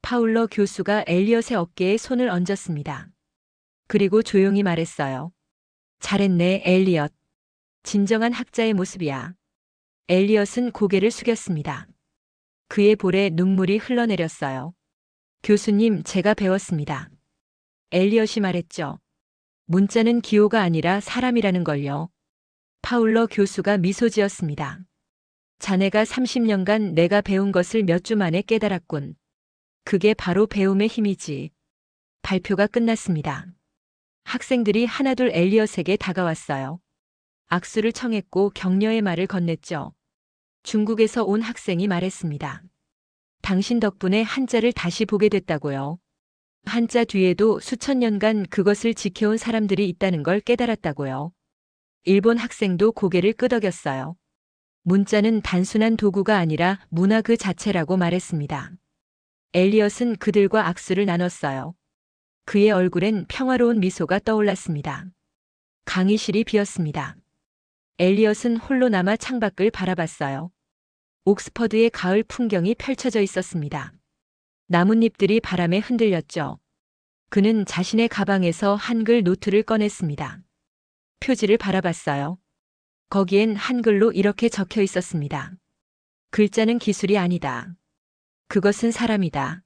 파울러 교수가 엘리엇의 어깨에 손을 얹었습니다. 그리고 조용히 말했어요. 잘했네, 엘리엇. 진정한 학자의 모습이야. 엘리엇은 고개를 숙였습니다. 그의 볼에 눈물이 흘러내렸어요. 교수님, 제가 배웠습니다. 엘리엇이 말했죠. 문자는 기호가 아니라 사람이라는 걸요. 파울러 교수가 미소 지었습니다. 자네가 30년간 내가 배운 것을 몇 주 만에 깨달았군. 그게 바로 배움의 힘이지. 발표가 끝났습니다. 학생들이 하나둘 엘리엇에게 다가왔어요. 악수를 청했고 격려의 말을 건넸죠. 중국에서 온 학생이 말했습니다. 당신 덕분에 한자를 다시 보게 됐다고요. 한자 뒤에도 수천 년간 그것을 지켜온 사람들이 있다는 걸 깨달았다고요. 일본 학생도 고개를 끄덕였어요. 문자는 단순한 도구가 아니라 문화 그 자체라고 말했습니다. 엘리엇은 그들과 악수를 나눴어요. 그의 얼굴엔 평화로운 미소가 떠올랐습니다. 강의실이 비었습니다. 엘리엇은 홀로 남아 창밖을 바라봤어요. 옥스퍼드의 가을 풍경이 펼쳐져 있었습니다. 나뭇잎들이 바람에 흔들렸죠. 그는 자신의 가방에서 한글 노트를 꺼냈습니다. 표지를 바라봤어요. 거기엔 한글로 이렇게 적혀 있었습니다. 글자는 기술이 아니다. 그것은 사람이다.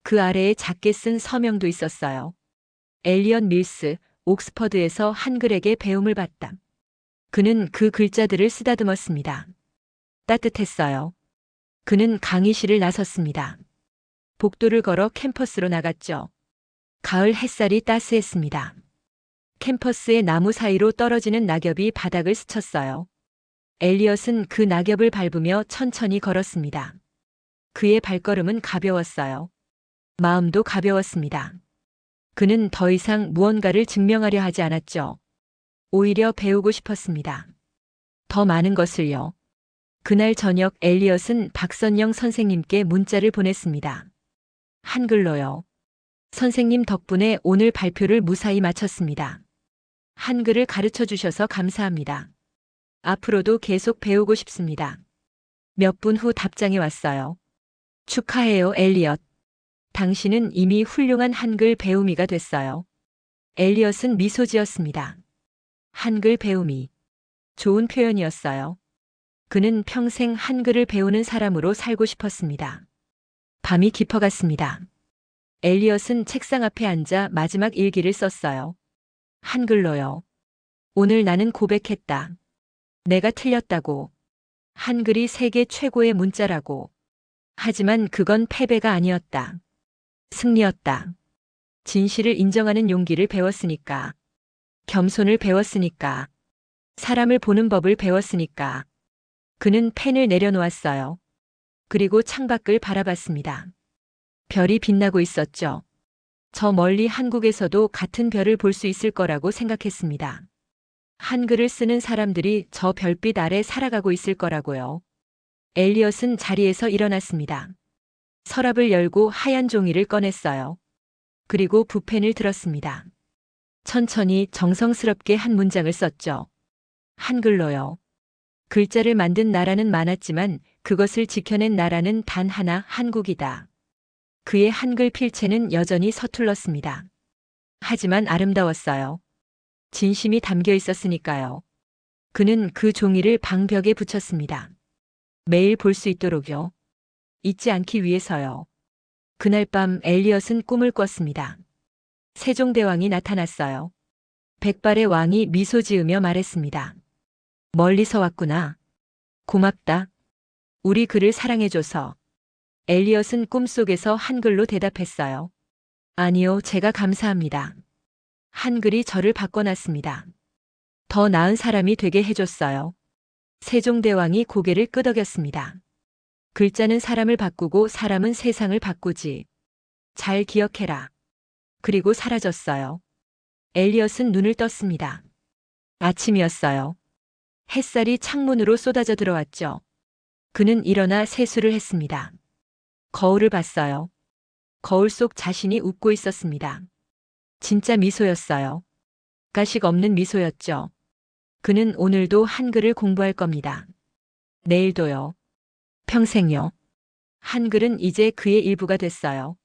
그 아래에 작게 쓴 서명도 있었어요. 엘리엇 밀스, 옥스퍼드에서 한글에게 배움을 받다. 그는 그 글자들을 쓰다듬었습니다. 따뜻했어요. 그는 강의실을 나섰습니다. 복도를 걸어 캠퍼스로 나갔죠. 가을 햇살이 따스했습니다. 캠퍼스의 나무 사이로 떨어지는 낙엽이 바닥을 스쳤어요. 엘리엇은 그 낙엽을 밟으며 천천히 걸었습니다. 그의 발걸음은 가벼웠어요. 마음도 가벼웠습니다. 그는 더 이상 무언가를 증명하려 하지 않았죠. 오히려 배우고 싶었습니다. 더 많은 것을요. 그날 저녁 엘리엇은 박선영 선생님께 문자를 보냈습니다. 한글로요. 선생님 덕분에 오늘 발표를 무사히 마쳤습니다. 한글을 가르쳐 주셔서 감사합니다. 앞으로도 계속 배우고 싶습니다. 몇 분 후 답장이 왔어요. 축하해요, 엘리엇. 당신은 이미 훌륭한 한글 배우미가 됐어요. 엘리엇은 미소 지었습니다. 한글 배우미. 좋은 표현이었어요. 그는 평생 한글을 배우는 사람으로 살고 싶었습니다. 밤이 깊어갔습니다. 엘리엇은 책상 앞에 앉아 마지막 일기를 썼어요. 한글로요. 오늘 나는 고백했다. 내가 틀렸다고. 한글이 세계 최고의 문자라고. 하지만 그건 패배가 아니었다. 승리였다. 진실을 인정하는 용기를 배웠으니까. 겸손을 배웠으니까. 사람을 보는 법을 배웠으니까. 그는 펜을 내려놓았어요. 그리고 창밖을 바라봤습니다. 별이 빛나고 있었죠. 저 멀리 한국에서도 같은 별을 볼 수 있을 거라고 생각했습니다. 한글을 쓰는 사람들이 저 별빛 아래 살아가고 있을 거라고요. 엘리엇은 자리에서 일어났습니다. 서랍을 열고 하얀 종이를 꺼냈어요. 그리고 붓펜을 들었습니다. 천천히 정성스럽게 한 문장을 썼죠. 한글로요. 글자를 만든 나라는 많았지만 그것을 지켜낸 나라는 단 하나, 한국이다. 그의 한글 필체는 여전히 서툴렀습니다. 하지만 아름다웠어요. 진심이 담겨 있었으니까요. 그는 그 종이를 방벽에 붙였습니다. 매일 볼 수 있도록요. 잊지 않기 위해서요. 그날 밤 엘리엇은 꿈을 꿨습니다. 세종대왕이 나타났어요. 백발의 왕이 미소 지으며 말했습니다. 멀리서 왔구나. 고맙다. 우리 그를 사랑해줘서. 엘리엇은 꿈속에서 한글로 대답했어요. 아니요, 제가 감사합니다. 한글이 저를 바꿔놨습니다. 더 나은 사람이 되게 해줬어요. 세종대왕이 고개를 끄덕였습니다. 글자는 사람을 바꾸고 사람은 세상을 바꾸지. 잘 기억해라. 그리고 사라졌어요. 엘리엇은 눈을 떴습니다. 아침이었어요. 햇살이 창문으로 쏟아져 들어왔죠. 그는 일어나 세수를 했습니다. 거울을 봤어요. 거울 속 자신이 웃고 있었습니다. 진짜 미소였어요. 가식 없는 미소였죠. 그는 오늘도 한글을 공부할 겁니다. 내일도요. 평생요. 한글은 이제 그의 일부가 됐어요.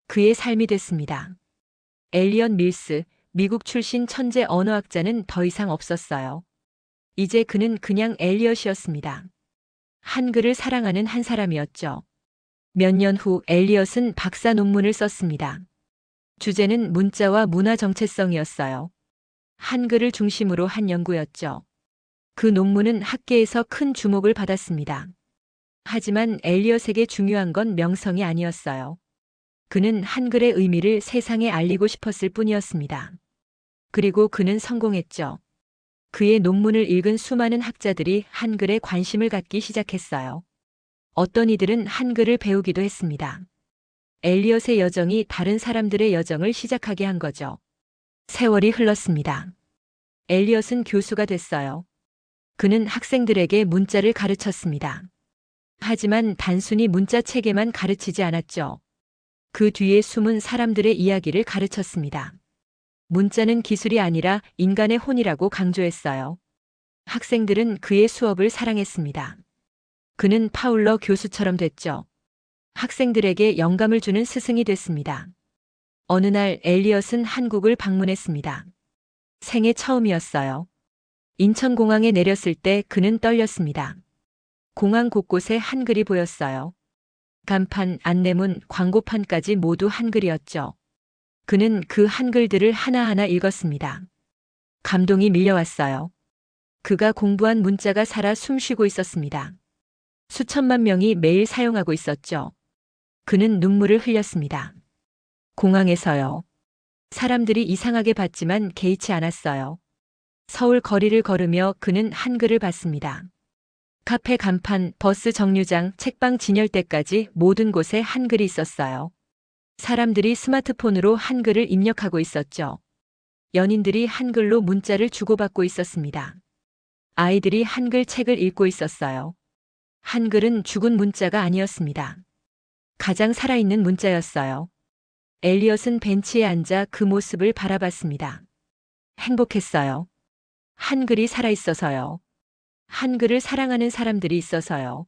그의 삶이 됐습니다. 엘리엇 밀스, 미국 출신 천재 언어학자는 더 이상 없었어요. 이제 그는 그냥 엘리엇이었습니다. 한글을 사랑하는 한 사람이었죠. 몇 년 후 엘리엇은 박사 논문을 썼습니다. 주제는 문자와 문화 정체성이었어요. 한글을 중심으로 한 연구였죠. 그 논문은 학계에서 큰 주목을 받았습니다. 하지만 엘리엇에게 중요한 건 명성이 아니었어요. 그는 한글의 의미를 세상에 알리고 싶었을 뿐이었습니다. 그리고 그는 성공했죠. 그의 논문을 읽은 수많은 학자들이 한글에 관심을 갖기 시작했어요. 어떤 이들은 한글을 배우기도 했습니다. 엘리엇의 여정이 다른 사람들의 여정을 시작하게 한 거죠. 세월이 흘렀습니다. 엘리엇은 교수가 됐어요. 그는 학생들에게 문자를 가르쳤습니다. 하지만 단순히 문자 체계만 가르치지 않았죠. 그 뒤에 숨은 사람들의 이야기를 가르쳤습니다. 문자는 기술이 아니라 인간의 혼이라고 강조했어요. 학생들은 그의 수업을 사랑했습니다. 그는 파울러 교수처럼 됐죠. 학생들에게 영감을 주는 스승이 됐습니다. 어느 날 엘리엇은 한국을 방문했습니다. 생애 처음이었어요. 인천공항에 내렸을 때 그는 떨렸습니다. 공항 곳곳에 한글이 보였어요. 간판, 안내문, 광고판까지 모두 한글이었죠. 그는 그 한글들을 하나하나 읽었습니다. 감동이 밀려왔어요. 그가 공부한 문자가 살아 숨쉬고 있었습니다. 수천만 명이 매일 사용하고 있었죠. 그는 눈물을 흘렸습니다. 공항에서요. 사람들이 이상하게 봤지만 개의치 않았어요. 서울 거리를 걸으며 그는 한글을 봤습니다. 카페 간판, 버스 정류장, 책방 진열대까지 모든 곳에 한글이 있었어요. 사람들이 스마트폰으로 한글을 입력하고 있었죠. 연인들이 한글로 문자를 주고받고 있었습니다. 아이들이 한글 책을 읽고 있었어요. 한글은 죽은 문자가 아니었습니다. 가장 살아있는 문자였어요. 엘리엇은 벤치에 앉아 그 모습을 바라봤습니다. 행복했어요. 한글이 살아있어서요. 한글을 사랑하는 사람들이 있어서요.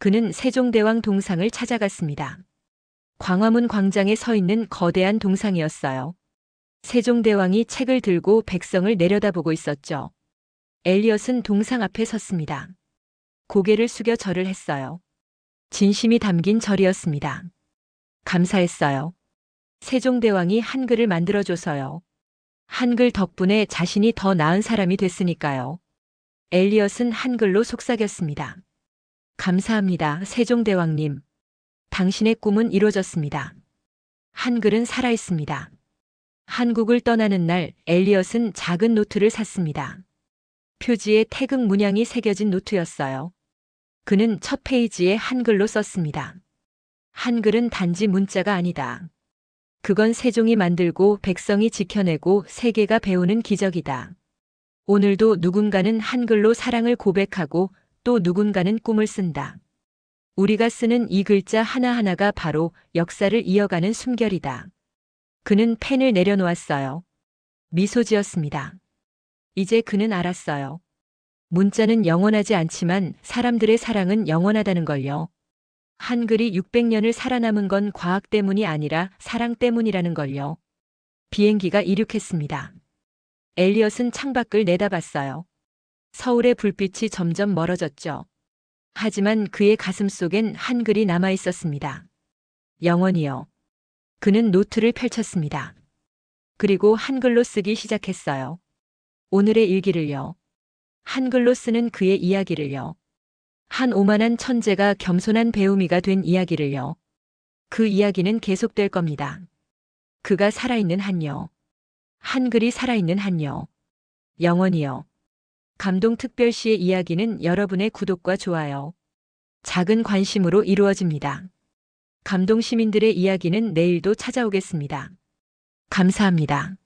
그는 세종대왕 동상을 찾아갔습니다. 광화문 광장에 서 있는 거대한 동상이었어요. 세종대왕이 책을 들고 백성을 내려다보고 있었죠. 엘리엇은 동상 앞에 섰습니다. 고개를 숙여 절을 했어요. 진심이 담긴 절이었습니다. 감사했어요. 세종대왕이 한글을 만들어줘서요. 한글 덕분에 자신이 더 나은 사람이 됐으니까요. 엘리엇은 한글로 속삭였습니다. 감사합니다, 세종대왕님. 당신의 꿈은 이루어졌습니다. 한글은 살아있습니다. 한국을 떠나는 날 엘리엇은 작은 노트를 샀습니다. 표지에 태극 문양이 새겨진 노트였어요. 그는 첫 페이지에 한글로 썼습니다. 한글은 단지 문자가 아니다. 그건 세종이 만들고 백성이 지켜내고 세계가 배우는 기적이다. 오늘도 누군가는 한글로 사랑을 고백하고 또 누군가는 꿈을 쓴다. 우리가 쓰는 이 글자 하나하나가 바로 역사를 이어가는 숨결이다. 그는 펜을 내려놓았어요. 미소 지었습니다. 이제 그는 알았어요. 문자는 영원하지 않지만 사람들의 사랑은 영원하다는 걸요. 한글이 600년을 살아남은 건 과학 때문이 아니라 사랑 때문이라는 걸요. 비행기가 이륙했습니다. 엘리엇은 창밖을 내다봤어요. 서울의 불빛이 점점 멀어졌죠. 하지만 그의 가슴 속엔 한글이 남아 있었습니다. 영원히요. 그는 노트를 펼쳤습니다. 그리고 한글로 쓰기 시작했어요. 오늘의 일기를요. 한글로 쓰는 그의 이야기를요. 한 오만한 천재가 겸손한 배우미가 된 이야기를요. 그 이야기는 계속될 겁니다. 그가 살아있는 한요. 한글이 살아있는 한요. 영원히요. 감동특별시의 이야기는 여러분의 구독과 좋아요, 작은 관심으로 이루어집니다. 감동시민들의 이야기는 내일도 찾아오겠습니다. 감사합니다.